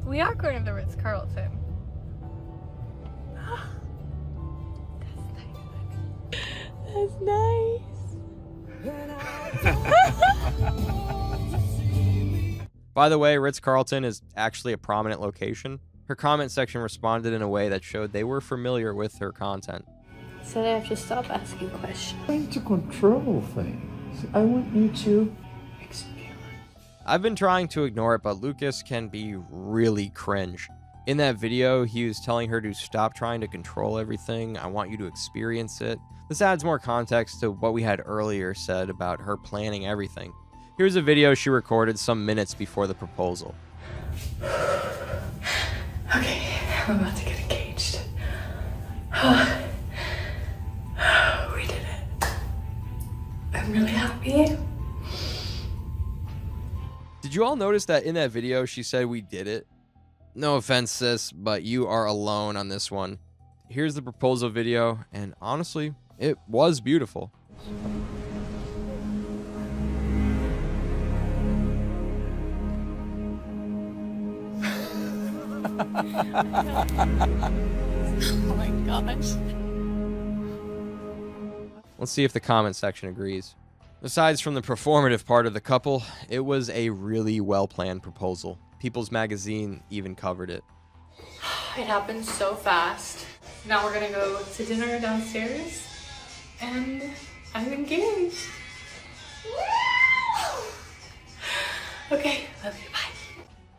We are going to the Ritz-Carlton. That's nice. By the way, Ritz-Carlton is actually a prominent location. Her comment section responded in a way that showed they were familiar with her content. So I have to stop asking questions. I'm trying to control things. I want you to experience. I've been trying to ignore it, but Lucas can be really cringe. In that video, he was telling her to stop trying to control everything. I want you to experience it. This adds more context to what we had earlier said about her planning everything. Here's a video she recorded some minutes before the proposal. Okay, I'm about to get engaged. We did it. I'm really happy. Did you all notice that in that video she said we did it? No offense, sis, but you are alone on this one. Here's the proposal video, and honestly, it was beautiful. Oh my gosh. Let's see if the comment section agrees. Aside from the performative part of the couple, it was a really well-planned proposal. People's Magazine even covered it. It happened so fast. Now we're gonna go to dinner downstairs, and I'm engaged. Okay, love you, bye.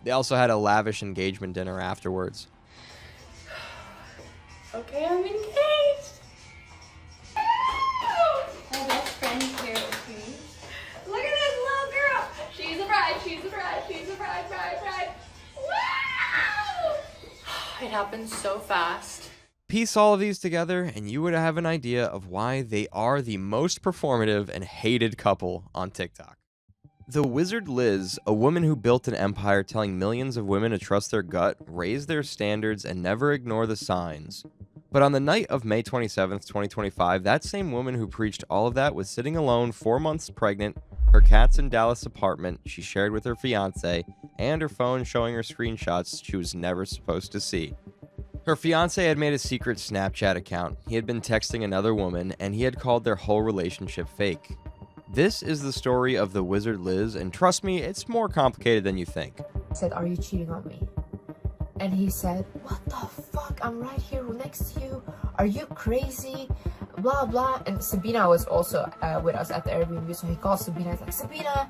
They also had a lavish engagement dinner afterwards. Okay, I'm engaged. My best friend's here with me. Look at this little girl. She's a bride, she's a bride, she's a bride, bride. Wow! It happened so fast. Piece all of these together, and you would have an idea of why they are the most performative and hated couple on TikTok. The Wizard Liz, a woman who built an empire telling millions of women to trust their gut, raise their standards, and never ignore the signs. But on the night of May 27th, 2025, that same woman who preached all of that was sitting alone, 4 months pregnant, her cat's in Dallas apartment she shared with her fiance, and her phone showing her screenshots she was never supposed to see. Her fiance had made a secret Snapchat account. He had been texting another woman, and he had called their whole relationship fake. This is the story of the Wizard Liz, and trust me, it's more complicated than you think. I said, "Are you cheating on me?" And he said, "What the fuck? I'm right here next to you. Are you crazy? Blah, blah." And Sabina was also with us at the Airbnb, so he called Sabina. He's like, "Sabina."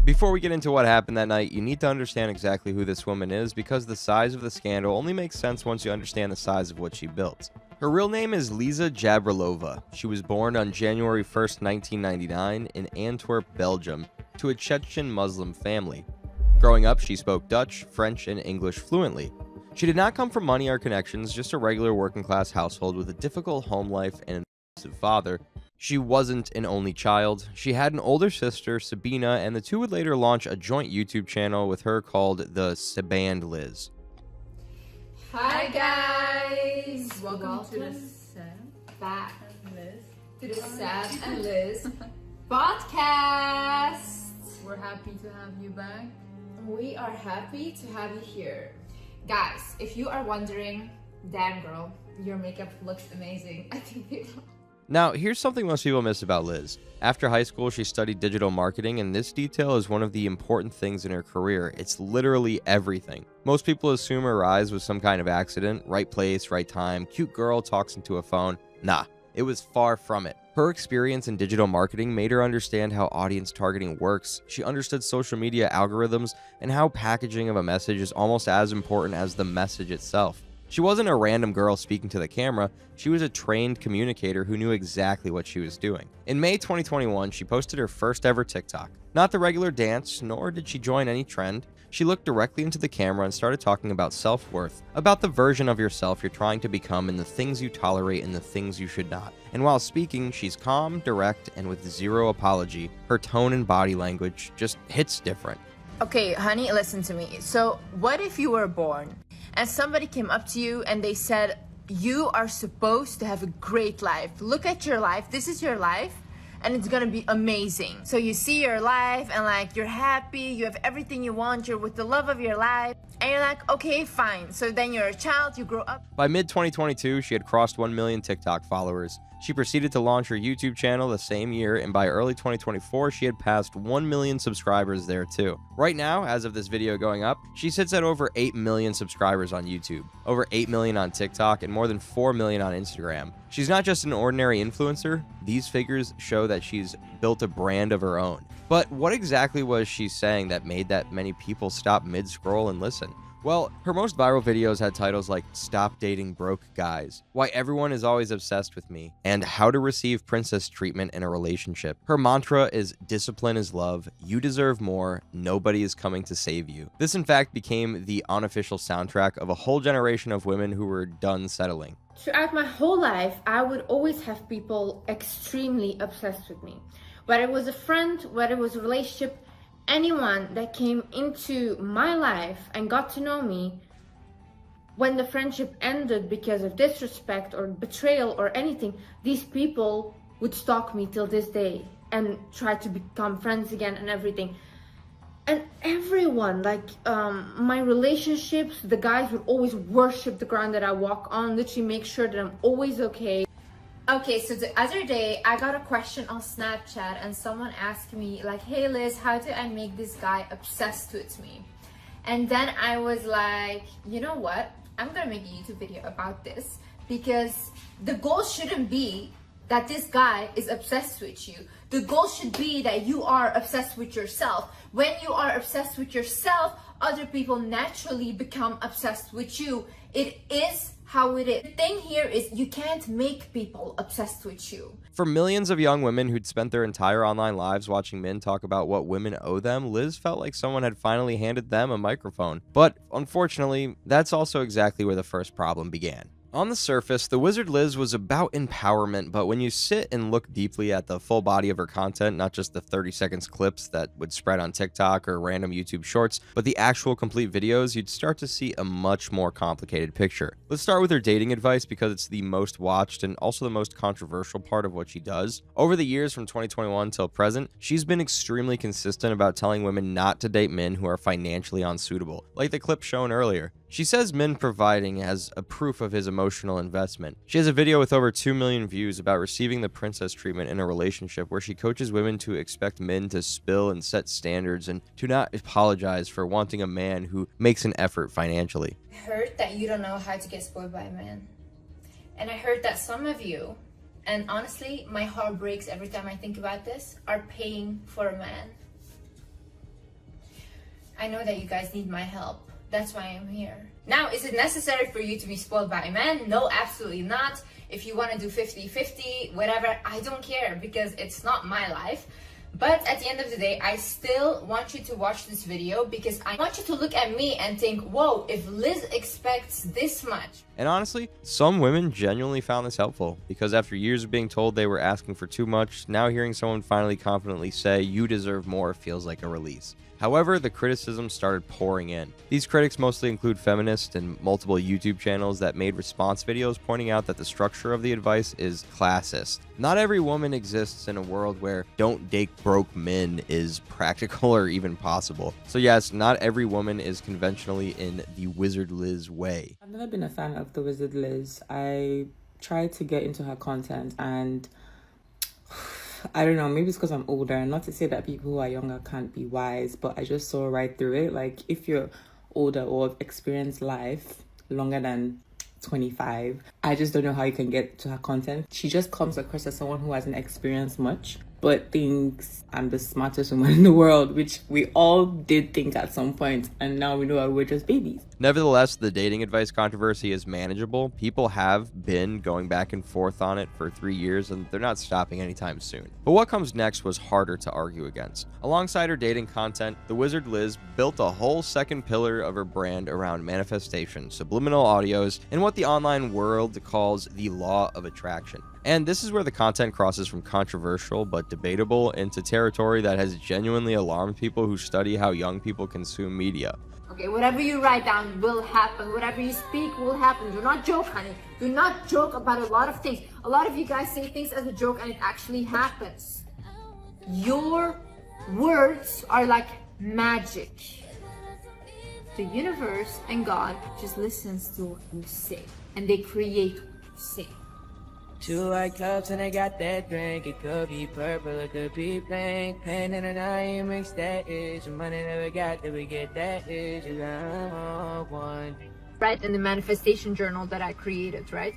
Before we get into what happened that night, you need to understand exactly who this woman is, because the size of the scandal only makes sense once you understand the size of what she built. Her real name is Lisa Jabrilova. She was born on January 1st, 1999 in Antwerp, Belgium, to a Chechen Muslim family. Growing up, she spoke Dutch, French, and English fluently. She did not come from money or connections, just a regular working-class household with a difficult home life and an abusive father. She wasn't an only child. She had an older sister, Sabina, and the two would later launch a joint YouTube channel with her called The Saband Liz. Hi guys! Welcome to this back to the Sab and Liz podcast. We're happy to have you back. We are happy to have you here. Guys, if you are wondering, damn girl, your makeup looks amazing. I think people... Now, here's something most people miss about Liz. After high school, she studied digital marketing, and this detail is one of the important things in her career. It's literally everything. Most people assume her rise was some kind of accident, right place, right time, cute girl talks into a phone. Nah, it was far from it. Her experience in digital marketing made her understand how audience targeting works. She understood social media algorithms and how packaging of a message is almost as important as the message itself. She wasn't a random girl speaking to the camera, she was a trained communicator who knew exactly what she was doing. In May 2021, she posted her first ever TikTok. Not the regular dance, nor did she join any trend. She looked directly into the camera and started talking about self-worth, about the version of yourself you're trying to become and the things you tolerate and the things you should not. And while speaking, she's calm, direct, and with zero apology. Her tone and body language just hits different. Okay, honey, listen to me. So, what if you were born and somebody came up to you and they said, you are supposed to have a great life. Look at your life. This is your life. And it's gonna be amazing. So you see your life and like you're happy, you have everything you want, you're with the love of your life, and you're like, okay, fine. So then you're a child, you grow up. By mid-2022, she had crossed 1 million TikTok followers. She proceeded to launch her YouTube channel the same year, and by early 2024, she had passed 1 million subscribers there too. Right now, as of this video going up, she sits at over 8 million subscribers on YouTube, over 8 million on TikTok, and more than 4 million on Instagram. She's not just an ordinary influencer. These figures show that she's built a brand of her own. But what exactly was she saying that made that many people stop mid-scroll and listen? Well, her most viral videos had titles like Stop Dating Broke Guys, Why Everyone is Always Obsessed with Me, and How to Receive Princess Treatment in a Relationship. Her mantra is Discipline is love, you deserve more, nobody is coming to save you. This in fact became the unofficial soundtrack of a whole generation of women who were done settling. Throughout my whole life, I would always have people extremely obsessed with me. Whether it was a friend, whether it was a relationship, anyone that came into my life and got to know me, when the friendship ended because of disrespect or betrayal or anything, these people would stalk me till this day and try to become friends again and everything. And everyone, like my relationships, the guys would always worship the ground that I walk on, literally make sure that I'm always okay. Okay, so the other day I got a question on Snapchat and someone asked me like, hey Liz, how do I make this guy obsessed with me? And then I was like, you know what? I'm gonna make a YouTube video about this because the goal shouldn't be that this guy is obsessed with you. The goal should be that you are obsessed with yourself. When you are obsessed with yourself, other people naturally become obsessed with you. It is how it is. The thing here is you can't make people obsessed with you. For millions of young women who'd spent their entire online lives watching men talk about what women owe them, Liz felt like someone had finally handed them a microphone. But unfortunately, that's also exactly where the first problem began. On the surface, the Wizard Liz was about empowerment, but when you sit and look deeply at the full body of her content, not just the 30 seconds clips that would spread on TikTok or random YouTube shorts, but the actual complete videos, you'd start to see a much more complicated picture. Let's start with her dating advice because it's the most watched and also the most controversial part of what she does. Over the years from 2021 till present, she's been extremely consistent about telling women not to date men who are financially unsuitable, like the clip shown earlier. She says men providing as a proof of his emotional investment. She has a video with over 2 million views about receiving the princess treatment in a relationship where she coaches women to expect men to spill and set standards and to not apologize for wanting a man who makes an effort financially. I heard that you don't know how to get spoiled by a man. And I heard that some of you, and honestly, my heart breaks every time I think about this, are paying for a man. I know that you guys need my help. That's why I'm here. Now, is it necessary for you to be spoiled by a man? No, absolutely not. If you want to do 50-50, whatever, I don't care because it's not my life. But at the end of the day, I still want you to watch this video because I want you to look at me and think, whoa, if Liz expects this much. And honestly, some women genuinely found this helpful because after years of being told they were asking for too much, now hearing someone finally confidently say you deserve more feels like a release. However, the criticism started pouring in. These critics mostly include feminists and multiple YouTube channels that made response videos pointing out that the structure of the advice is classist. Not every woman exists in a world where don't date broke men is practical or even possible. So yes, not every woman is conventionally in the Wizard Liz way. I've never been a fan of the Wizard Liz. I tried to get into her content and I don't know, maybe it's because I'm older, and not to say that people who are younger can't be wise, but I just saw right through it. Like, if you're older or have experienced life longer than 25, I just don't know how you can get to her content. She just comes across as someone who hasn't experienced much, but thinks I'm the smartest woman in the world, which we all did think at some point, and now we know we're just babies. Nevertheless, the dating advice controversy is manageable. People have been going back and forth on it for 3 years, and they're not stopping anytime soon. But what comes next was harder to argue against. Alongside her dating content, the Wizard Liz built a whole second pillar of her brand around manifestation, subliminal audios, and what the online world calls the law of attraction. And this is where the content crosses from controversial but debatable into territory that has genuinely alarmed people who study how young people consume media. Okay, whatever you write down will happen. Whatever you speak will happen. Do not joke, honey. Do not joke about a lot of things. A lot of you guys say things as a joke and it actually happens. Your words are like magic. The universe and God just listens to what you say. And they create what you say. 2 white cups and I got that drink. It could be purple, it could be pink. Pen and an eye mix that is. Money never got that we get that is. I'm all one. Write in the manifestation journal that I created, right?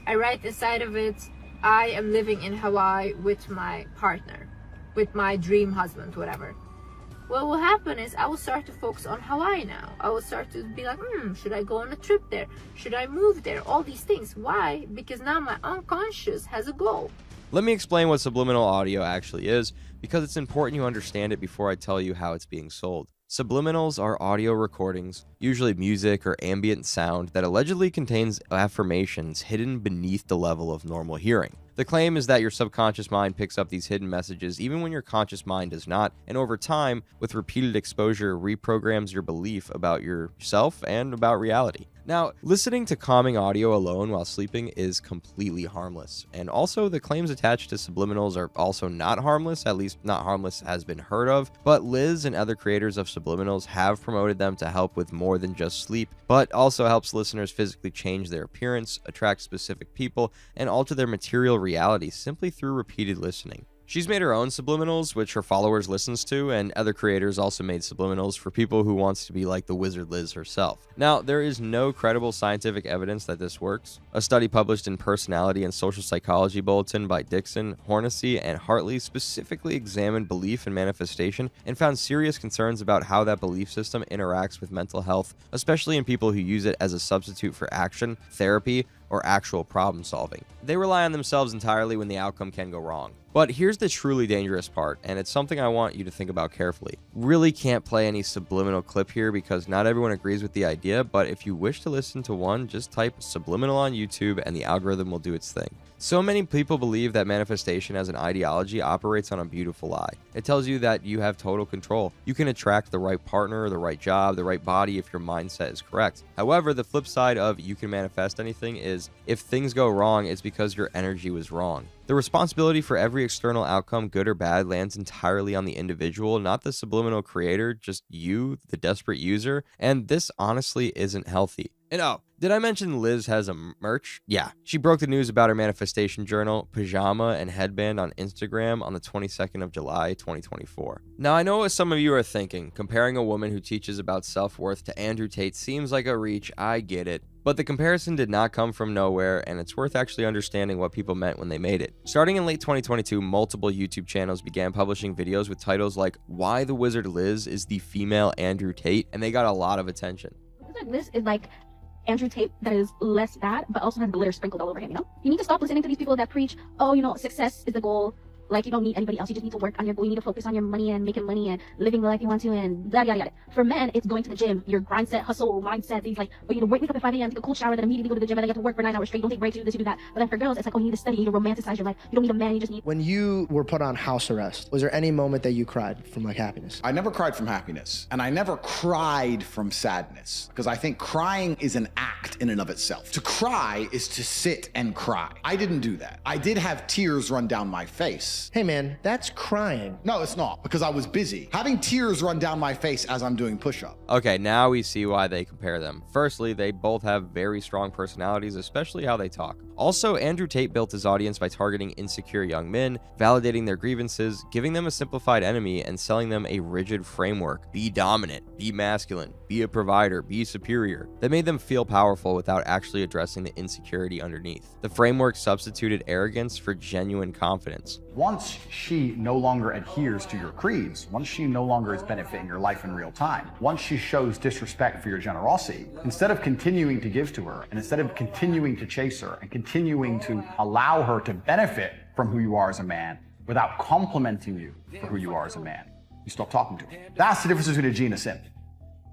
I write inside of it, I am living in Hawaii with my partner, with my dream husband, whatever. What will happen is I will start to focus on Hawaii now. I will start to be like, should I go on a trip there? Should I move there? All these things. Why? Because now my unconscious has a goal. Let me explain what subliminal audio actually is, because it's important you understand it before I tell you how it's being sold. Subliminals are audio recordings, usually music or ambient sound, that allegedly contains affirmations hidden beneath the level of normal hearing. The claim is that your subconscious mind picks up these hidden messages even when your conscious mind does not, and over time, with repeated exposure, reprograms your belief about yourself and about reality. Now, listening to calming audio alone while sleeping is completely harmless, and also the claims attached to subliminals are also not harmless, at least not harmless has been heard of, but Liz and other creators of subliminals have promoted them to help with more than just sleep, but also helps listeners physically change their appearance, attract specific people, and alter their material reality simply through repeated listening. She's made her own subliminals, which her followers listens to, and other creators also made subliminals for people who wants to be like the Wizard Liz herself. Now, there is no credible scientific evidence that this works. A study published in Personality and Social Psychology Bulletin by Dixon, Hornacy, and Hartley specifically examined belief and manifestation and found serious concerns about how that belief system interacts with mental health, especially in people who use it as a substitute for action, therapy, or actual problem solving. They rely on themselves entirely when the outcome can go wrong. But here's the truly dangerous part, and it's something I want you to think about carefully. Really can't play any subliminal clip here because not everyone agrees with the idea, but if you wish to listen to one, just type subliminal on YouTube and the algorithm will do its thing. So many people believe that manifestation as an ideology operates on a beautiful lie. It tells you that you have total control. You can attract the right partner, the right job, the right body if your mindset is correct. However, the flip side of you can manifest anything is if things go wrong, it's because your energy was wrong. The responsibility for every external outcome, good or bad, lands entirely on the individual, not the subliminal creator, just you, the desperate user, and this honestly isn't healthy. And oh, did I mention Liz has a merch? Yeah, she broke the news about her manifestation journal, pajama, and headband on Instagram on the 22nd of July, 2024. Now, I know what some of you are thinking. Comparing a woman who teaches about self-worth to Andrew Tate seems like a reach, I get it. But the comparison did not come from nowhere, and it's worth actually understanding what people meant when they made it. Starting in late 2022, multiple YouTube channels began publishing videos with titles like Why the Wizard Liz is the Female Andrew Tate, and they got a lot of attention. Liz is like Andrew Tate that is less bad, but also has glitter sprinkled all over him, you know? You need to stop listening to these people that preach, oh, you know, success is the goal. Like, you don't need anybody else. You just need to work on your goal. You need to focus on your money and making money and living the life you want to and blah, yada, yada. For men, it's going to the gym, your grind set, hustle, mindset, things like, oh, you know, wake up at 5 a.m., take a cool shower, then immediately go to the gym, and then get to work for 9 hours straight. Don't take breaks, you do this, you do that. But then for girls, it's like, oh, you need to study, you need to romanticize your life. You don't need a man, you just need... When you were put on house arrest, was there any moment that you cried from, like, happiness? I never cried from happiness, and I never cried from sadness, because I think crying is an act in and of itself. To cry is to sit and cry. I didn't do that. I did have tears run down my face. Hey man, that's crying. No, it's not, because I was busy. Having tears run down my face as I'm doing push-up. Okay, now we see why they compare them. Firstly, they both have very strong personalities, especially how they talk. Also, Andrew Tate built his audience by targeting insecure young men, validating their grievances, giving them a simplified enemy, and selling them a rigid framework. Be dominant, be masculine, be a provider, be superior. That made them feel powerful without actually addressing the insecurity underneath. The framework substituted arrogance for genuine confidence. Once she no longer adheres to your creeds, once she no longer is benefiting your life in real time, once she shows disrespect for your generosity, instead of continuing to give to her, and instead of continuing to chase her, and continuing to allow her to benefit from who you are as a man, without complimenting you for who you are as a man, you stop talking to her. That's the difference between a G and a simp.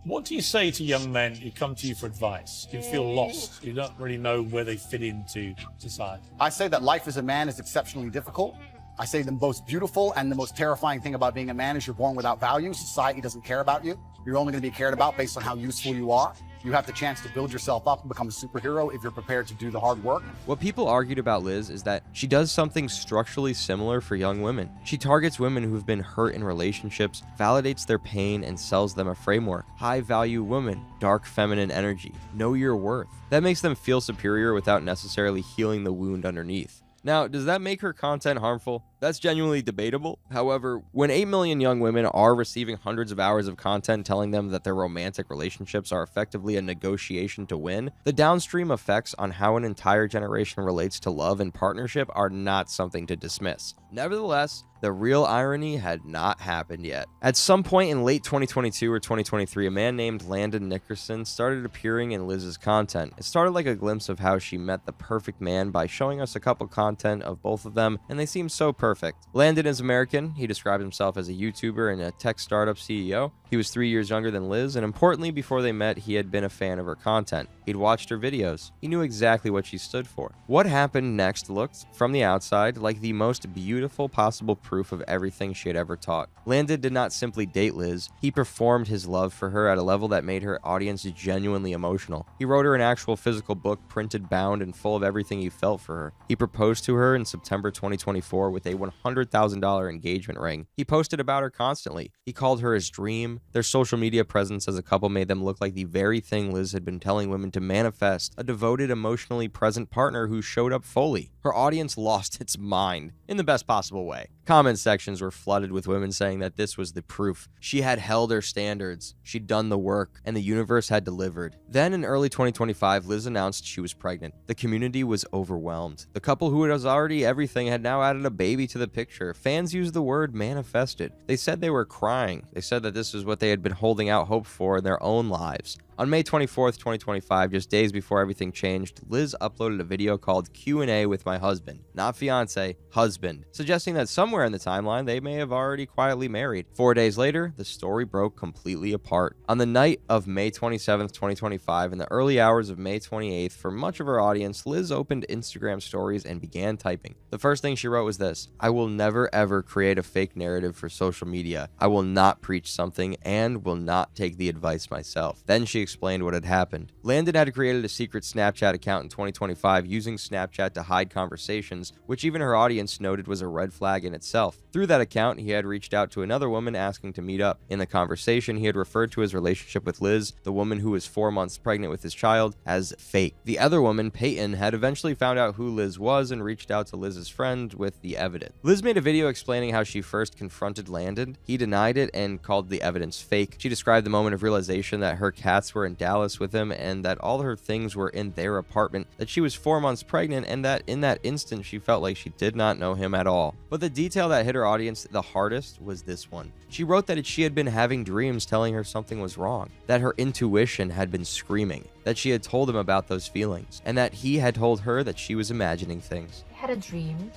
What do you say to young men who come to you for advice? You feel lost. You don't really know where they fit into society. I say that life as a man is exceptionally difficult. I say the most beautiful and the most terrifying thing about being a man is you're born without value. Society doesn't care about you. You're only going to be cared about based on how useful you are. You have the chance to build yourself up and become a superhero if you're prepared to do the hard work. What people argued about Liz is that she does something structurally similar for young women. She targets women who've been hurt in relationships, validates their pain, and sells them a framework. High-value woman, dark feminine energy, know your worth. That makes them feel superior without necessarily healing the wound underneath. Now, does that make her content harmful? That's genuinely debatable. However, when 8 million young women are receiving hundreds of hours of content telling them that their romantic relationships are effectively a negotiation to win, the downstream effects on how an entire generation relates to love and partnership are not something to dismiss. Nevertheless, the real irony had not happened yet. At some point in late 2022 or 2023, a man named Landon Nickerson started appearing in Liz's content. It started like a glimpse of how she met the perfect man by showing us a couple content of both of them, and they seem so perfect. Landon is American. He described himself as a YouTuber and a tech startup CEO. He was 3 years younger than Liz, and importantly, before they met, he had been a fan of her content. He'd watched her videos. He knew exactly what she stood for. What happened next looked, from the outside, like the most beautiful possible proof of everything she had ever taught. Landon did not simply date Liz, he performed his love for her at a level that made her audience genuinely emotional. He wrote her an actual physical book, printed, bound, and full of everything he felt for her. He proposed to her in September 2024 with a $100,000 engagement ring. He posted about her constantly. He called her his dream. Their social media presence as a couple made them look like the very thing Liz had been telling women to manifest, a devoted, emotionally present partner who showed up fully. Her audience lost its mind, in the best possible way. Comment sections were flooded with women saying that this was the proof. She had held her standards, she'd done the work, and the universe had delivered. Then in early 2025, Liz announced she was pregnant. The community was overwhelmed. The couple who was already everything had now added a baby to the picture. Fans used the word manifested. They said they were crying. They said that this was what they had been holding out hope for in their own lives. On May 24th, 2025, just days before everything changed, Liz uploaded a video called Q&A with my husband, not fiance, husband, suggesting that somewhere in the timeline they may have already quietly married. 4 days later, the story broke completely apart. On the night of May 27th, 2025, in the early hours of May 28th, for much of her audience, Liz opened Instagram stories and began typing. The first thing she wrote was this: "I will never ever create a fake narrative for social media. I will not preach something and will not take the advice myself." Then she explained what had happened. Landon had created a secret Snapchat account in 2025 using Snapchat to hide conversations, which even her audience noted was a red flag in itself. Through that account, he had reached out to another woman asking to meet up. In the conversation, he had referred to his relationship with Liz, the woman who was 4 months pregnant with his child, as fake. The other woman, Peyton, had eventually found out who Liz was and reached out to Liz's friend with the evidence. Liz made a video explaining how she first confronted Landon. He denied it and called the evidence fake. She described the moment of realization that her cats were in Dallas with him and that all her things were in their apartment, that she was 4 months pregnant, and that in that instant she felt like she did not know him at all. But the detail that hit her audience the hardest was this one. She wrote that she had been having dreams telling her something was wrong, that her intuition had been screaming, that she had told him about those feelings, and that he had told her that she was imagining things. I had a dream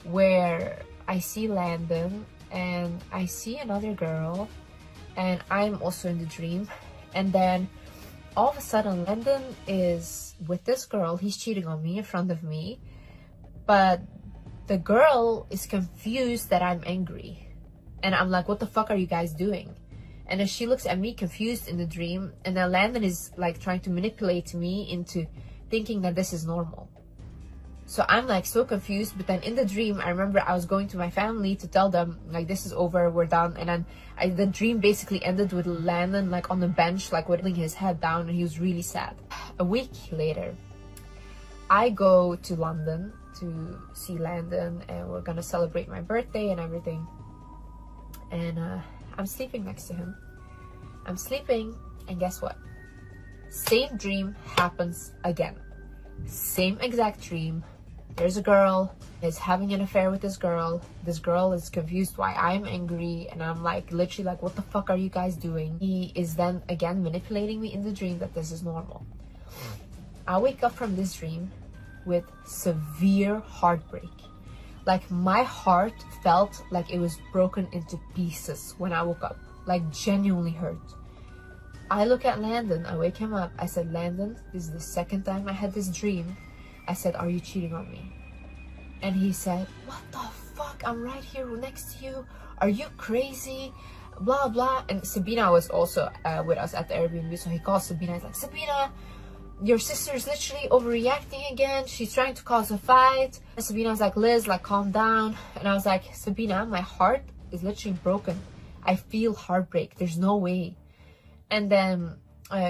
where I see Landon and I see another girl and I'm also in the dream. And then all of a sudden Landon is with this girl. He's cheating on me in front of me, but the girl is confused that I'm angry. And I'm like, what the fuck are you guys doing? And then she looks at me confused in the dream, and then Landon is like trying to manipulate me into thinking that this is normal. So I'm like so confused. But then in the dream, I remember I was going to my family to tell them like, this is over, we're done. And then the dream basically ended with Landon like on the bench, like whittling his head down, and he was really sad. A week later, I go to London to see Landon, and we're gonna celebrate my birthday and everything. And I'm sleeping next to him. I'm sleeping, and guess what? Same dream happens again. Same exact dream. There's a girl is having an affair with this girl. This girl is confused why I'm angry, and I'm like literally like, what the fuck are you guys doing? He is then again manipulating me in the dream that this is normal. I wake up from this dream with severe heartbreak. Like my heart felt like it was broken into pieces when I woke up, like genuinely hurt. I look at Landon, I wake him up. I said, Landon, this is the second time I had this dream. I said, are you cheating on me? And he said, what the fuck? I'm right here next to you. Are you crazy? Blah, blah. And Sabina was also with us at the Airbnb. So he calls Sabina. He's like, Sabina, your sister's literally overreacting again. She's trying to cause a fight. And Sabina was like, Liz, like, calm down. And I was like, Sabina, my heart is literally broken. I feel heartbreak. There's no way. And then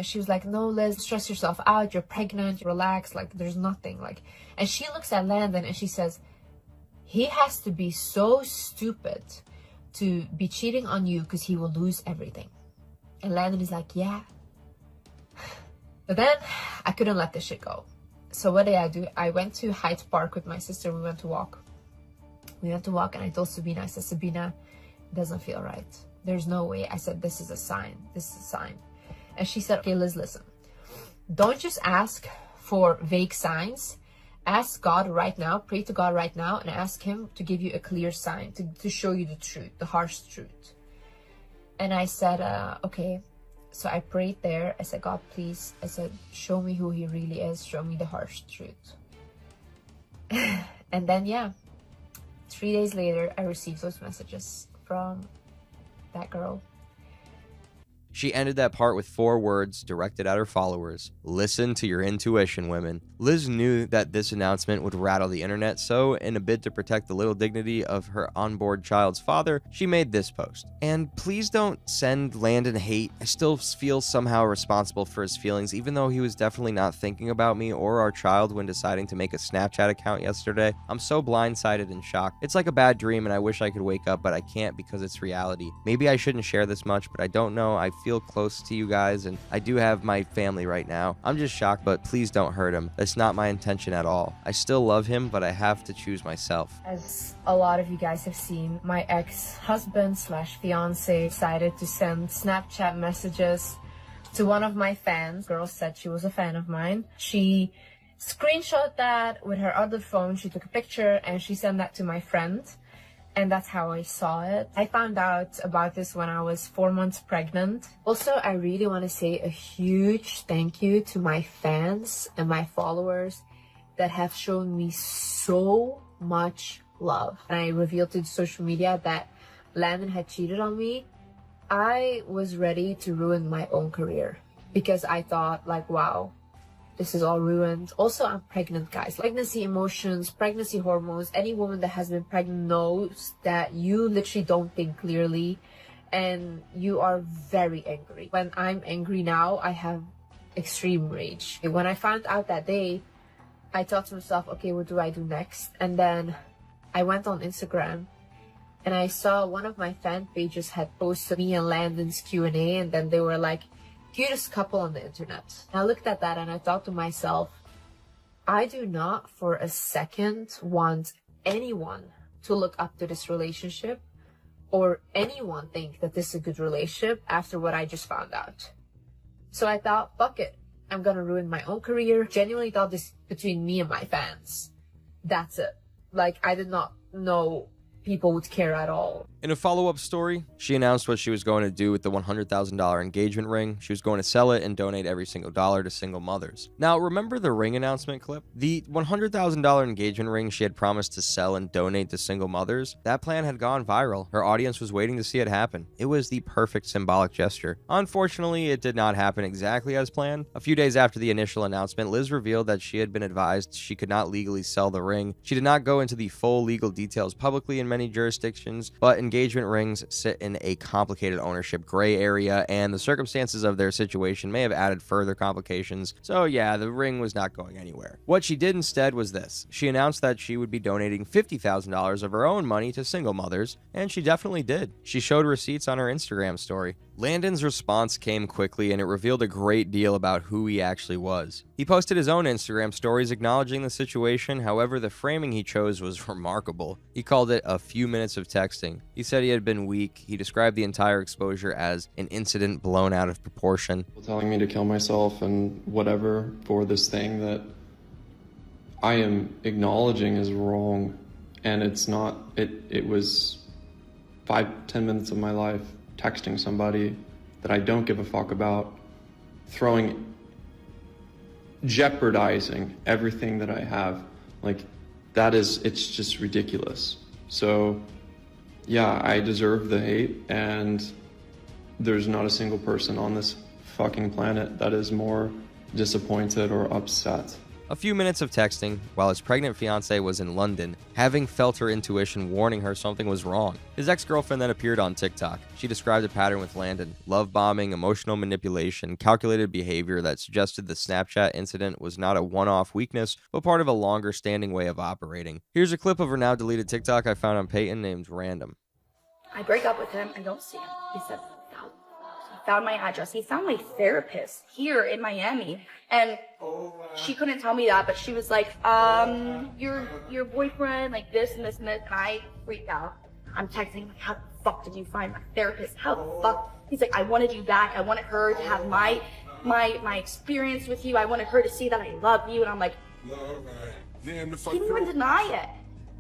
she was like, no, Liz, stress yourself out. You're pregnant. Relax. Like, there's nothing. Like, and she looks at Landon and she says, he has to be so stupid to be cheating on you because he will lose everything. And Landon is like, yeah. But then I couldn't let this shit go. So what did I do? I went to Hyde Park with my sister. We went to walk. And I told Sabina, I said, Sabina, it doesn't feel right. There's no way. I said, this is a sign. This is a sign. And she said, okay, Liz, listen. Don't just ask for vague signs. Ask God right now. Pray to God right now and ask him to give you a clear sign, to show you the truth, the harsh truth. And I said, okay. So I prayed there. I said, God, please. I said, show me who he really is. Show me the harsh truth. And then, yeah. 3 days later, I received those messages from that girl. She ended that part with 4 words directed at her followers. Listen to your intuition, women. Liz knew that this announcement would rattle the internet, so in a bid to protect the little dignity of her onboard child's father, she made this post. And please don't send Landon hate. I still feel somehow responsible for his feelings, even though he was definitely not thinking about me or our child when deciding to make a Snapchat account yesterday. I'm so blindsided and shocked. It's like a bad dream and I wish I could wake up, but I can't because it's reality. Maybe I shouldn't share this much, but I don't know. I feel close to you guys and I do have my family right now. I'm just shocked, but please don't hurt him. That's not my intention at all. I still love him, but I have to choose myself. As a lot of you guys have seen, my ex-husband / fiance decided to send Snapchat messages to one of my fans. Girl said she was a fan of mine. She screenshot that with her other phone. She took a picture and she sent that to my friend. And that's how I saw it. I found out about this when I was 4 months pregnant. Also, I really want to say a huge thank you to my fans and my followers that have shown me so much love. And I revealed to social media that Landon had cheated on me. I was ready to ruin my own career because I thought like, wow, this is all ruined. Also, I'm pregnant, guys. Pregnancy emotions, pregnancy hormones. Any woman that has been pregnant knows that you literally don't think clearly and you are very angry. When I'm angry now, I have extreme rage. When I found out that day, I thought to myself, okay, what do I do next? And then I went on Instagram and I saw one of my fan pages had posted me and Landon's Q&A, and then they were like, cutest couple on the internet. I looked at that and I thought to myself, I do not for a second want anyone to look up to this relationship or anyone think that this is a good relationship after what I just found out. So I thought, fuck it. I'm gonna ruin my own career. Genuinely thought this between me and my fans. That's it. Like, I did not know people would care at all. In a follow-up story, she announced what she was going to do with the $100,000 engagement ring. She was going to sell it and donate every single dollar to single mothers. Now, remember the ring announcement clip? The $100,000 engagement ring she had promised to sell and donate to single mothers? That plan had gone viral. Her audience was waiting to see it happen. It was the perfect symbolic gesture. Unfortunately, it did not happen exactly as planned. A few days after the initial announcement, Liz revealed that she had been advised she could not legally sell the ring. She did not go into the full legal details publicly in many jurisdictions, but engagement rings sit in a complicated ownership gray area, and the circumstances of their situation may have added further complications. So yeah, the ring was not going anywhere. What she did instead was this. She announced that she would be donating $50,000 of her own money to single mothers, and she definitely did. She showed receipts on her Instagram story. Landon's response came quickly, and it revealed a great deal about who he actually was. He posted his own Instagram stories acknowledging the situation. However, the framing he chose was remarkable. He called it a few minutes of texting. He said he had been weak. He described the entire exposure as an incident blown out of proportion. Telling me to kill myself and whatever for this thing that I am acknowledging is wrong, and it's not. It was 5-10 minutes of my life texting somebody that I don't give a fuck about, jeopardizing everything that I have. Like, it's just ridiculous. So yeah, I deserve the hate, and there's not a single person on this fucking planet that is more disappointed or upset. A few minutes of texting while his pregnant fiancée was in London, having felt her intuition warning her something was wrong. His ex-girlfriend then appeared on TikTok. She described a pattern with Landon: love bombing, emotional manipulation, calculated behavior that suggested the Snapchat incident was not a one-off weakness, but part of a longer-standing way of operating. Here's a clip of her now deleted TikTok I found on Peyton named Random. I break up with him. I don't see him. He said, he found my address. He found my therapist here in Miami. And she couldn't tell me that, but she was like, your boyfriend, like this and this and this. And I freaked out. I'm texting, like, how the fuck did you find my therapist? How the fuck? He's like, I wanted you back. I wanted her to have my experience with you. I wanted her to see that I love you. And I'm like, he didn't even deny it.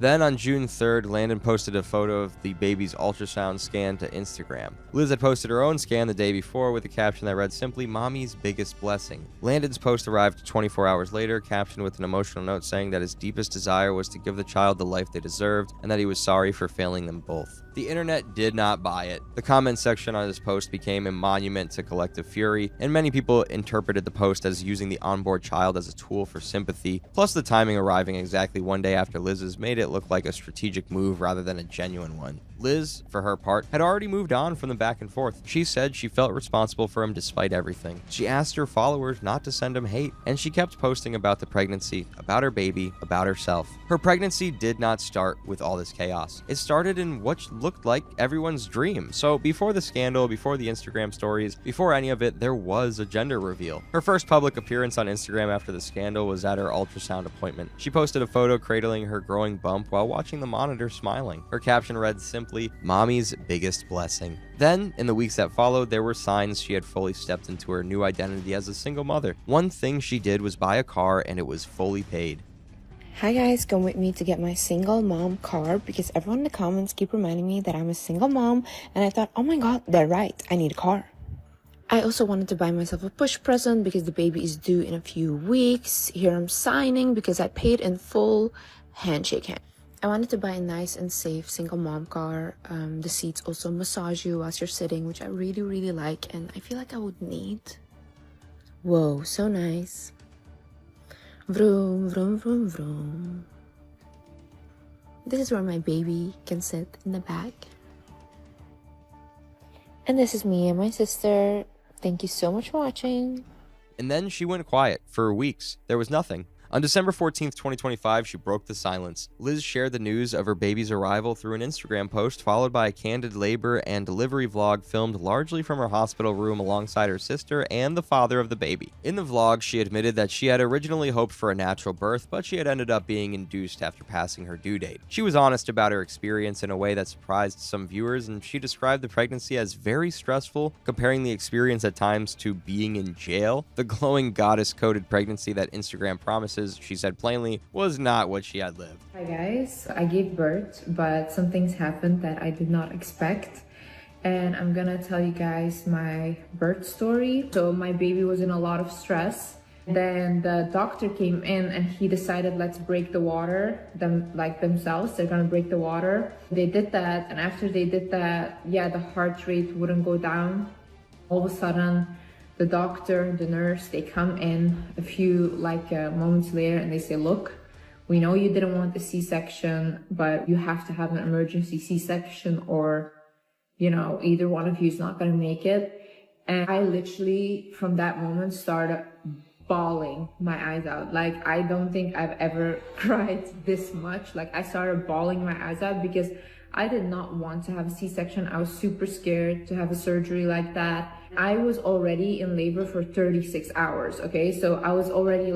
Then on June 3rd, Landon posted a photo of the baby's ultrasound scan to Instagram. Liz had posted her own scan the day before with a caption that read simply, "Mommy's biggest blessing." Landon's post arrived 24 hours later, captioned with an emotional note saying that his deepest desire was to give the child the life they deserved, and that he was sorry for failing them both. The internet did not buy it. The comment section on his post became a monument to collective fury, and many people interpreted the post as using the onboard child as a tool for sympathy, plus the timing arriving exactly one day after Liz's made it look like a strategic move rather than a genuine one. Liz, for her part, had already moved on from the back and forth. She said she felt responsible for him despite everything. She asked her followers not to send him hate, and she kept posting about the pregnancy, about her baby, about herself. Her pregnancy did not start with all this chaos. It started in what looked like everyone's dream. So before the scandal, before the Instagram stories, before any of it, there was a gender reveal. Her first public appearance on Instagram after the scandal was at her ultrasound appointment. She posted a photo cradling her growing bump while watching the monitor smiling. Her caption read simply, "Mommy's biggest blessing." Then, in the weeks that followed, there were signs she had fully stepped into her new identity as a single mother. One thing she did was buy a car, and it was fully paid. Hi guys, come with me to get my single mom car because everyone in the comments keep reminding me that I'm a single mom, and I thought, oh my god, they're right, I need a car. I also wanted to buy myself a push present because the baby is due in a few weeks. Here I'm signing because I paid in full. Handshake hand. I wanted to buy a nice and safe single mom car. The seats also massage you as you're sitting, which I really, really like, and I feel like I would need. Whoa, so nice. Vroom, vroom, vroom, vroom. This is where my baby can sit in the back. And this is me and my sister. Thank you so much for watching. And then she went quiet for weeks. There was nothing. On December 14th, 2025, she broke the silence. Liz shared the news of her baby's arrival through an Instagram post, followed by a candid labor and delivery vlog filmed largely from her hospital room alongside her sister and the father of the baby. In the vlog, she admitted that she had originally hoped for a natural birth, but she had ended up being induced after passing her due date. She was honest about her experience in a way that surprised some viewers, and she described the pregnancy as very stressful, comparing the experience at times to being in jail. The glowing goddess-coded pregnancy that Instagram promises experiences, she said plainly, was not what she had lived. Hi guys, I gave birth, but some things happened that I did not expect. And I'm gonna tell you guys my birth story. So my baby was in a lot of stress. Then the doctor came in and he decided, let's break the water, themselves, they're gonna break the water. They did that, and after they did that, yeah, the heart rate wouldn't go down. All of a sudden, the doctor, the nurse, they come in a few moments later and they say, look, we know you didn't want a C-section, but you have to have an emergency C-section or, you know, either one of you is not gonna make it. And I literally, from that moment, started bawling my eyes out. Like, I don't think I've ever cried this much. Like, I started bawling my eyes out because I did not want to have a C-section. I was super scared to have a surgery like that. I was already in labor for 36 hours, okay? So I was already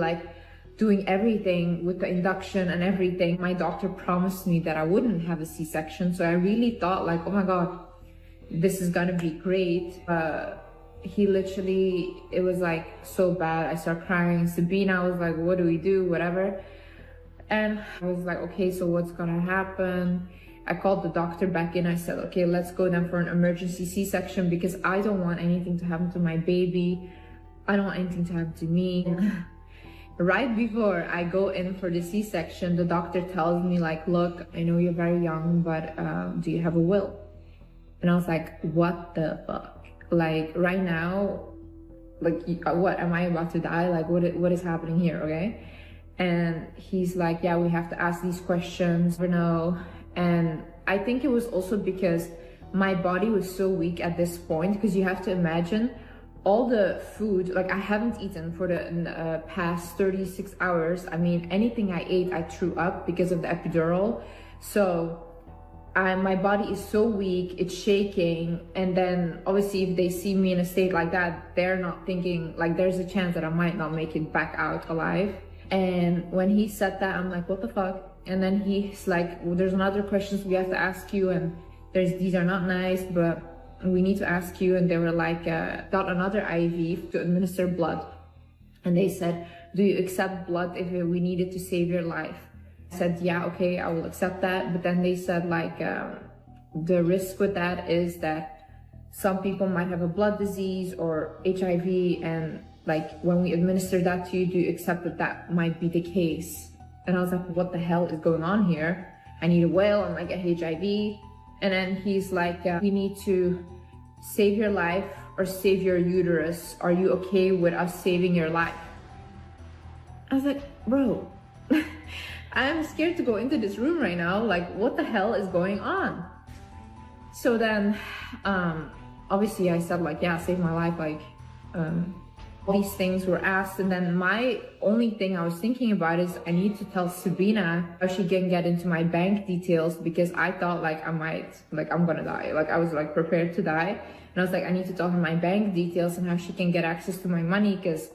doing everything with the induction and everything. My doctor promised me that I wouldn't have a C-section. So I really thought oh my God, this is gonna be great. He literally, it was so bad. I started crying. Sabina was like, what do we do? Whatever. And I was like, okay, so what's gonna happen? I called the doctor back in. I said, okay, let's go then for an emergency C-section because I don't want anything to happen to my baby. I don't want anything to happen to me. Right before I go in for the C-section, the doctor tells me look, I know you're very young, but do you have a will? And I was like, what the fuck? Right now, what, am I about to die? What is happening here, okay? And he's like, yeah, we have to ask these questions, no. And I think it was also because my body was so weak at this point, because you have to imagine all the food, I haven't eaten for the past 36 hours. I mean, anything I ate, I threw up because of the epidural. So my body is so weak, it's shaking. And then obviously if they see me in a state like that, they're not thinking, there's a chance that I might not make it back out alive. And when he said that, I'm like, what the fuck? And then he's like, well, there's another questions we have to ask you, and these are not nice, but we need to ask you. And they were got another IV to administer blood. And they said, do you accept blood if we needed to save your life? I said, yeah, okay, I will accept that. But then they said the risk with that is that some people might have a blood disease or HIV, and when we administer that to you, do you accept that that might be the case? And I was like, what the hell is going on here? I need a whale, I'm like, a HIV. And then he's like, we need to save your life or save your uterus. Are you okay with us saving your life? I was like, bro, I'm scared to go into this room right now. What the hell is going on? So then, obviously I said yeah, save my life. All these things were asked, and then my only thing I was thinking about is I need to tell Sabina how she can get into my bank details, because I thought I'm gonna die. I was prepared to die, and I was I need to tell her my bank details and how she can get access to my money, because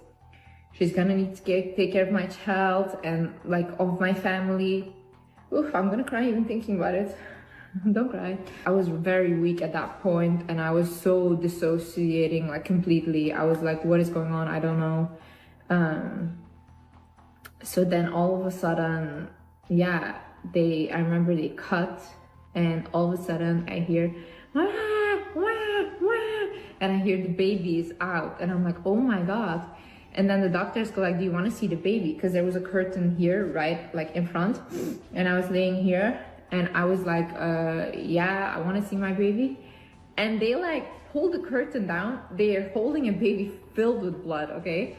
she's gonna need to take care of my child and of my family. Oof, I'm gonna cry even thinking about it. Don't cry. I was very weak at that point, and I was so dissociating completely. I was what is going on? I don't know. So then all of a sudden, yeah, I remember they cut, and all of a sudden I hear wah, wah, wah, and I hear the baby is out, and I'm like, oh my God. And then the doctors go do you want to see the baby? Because there was a curtain here, right, in front, and I was laying here. And I was like, yeah, I want to see my baby. And they pulled the curtain down. They are holding a baby filled with blood, okay?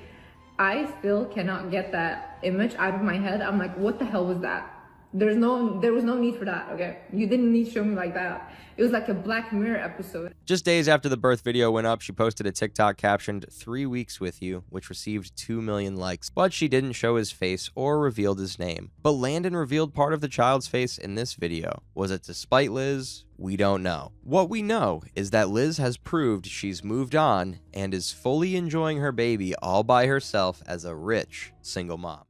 I still cannot get that image out of my head. I'm like, what the hell was that? There was no need for that, okay? You didn't need to show me like that. It was like a Black Mirror episode. Just days after the birth video went up, she posted a TikTok captioned 3 weeks with you, which received 2 million likes. But she didn't show his face or revealed his name. But Landon revealed part of the child's face in this video. Was it to spite Liz? We don't know. What we know is that Liz has proved she's moved on and is fully enjoying her baby all by herself as a rich single mom.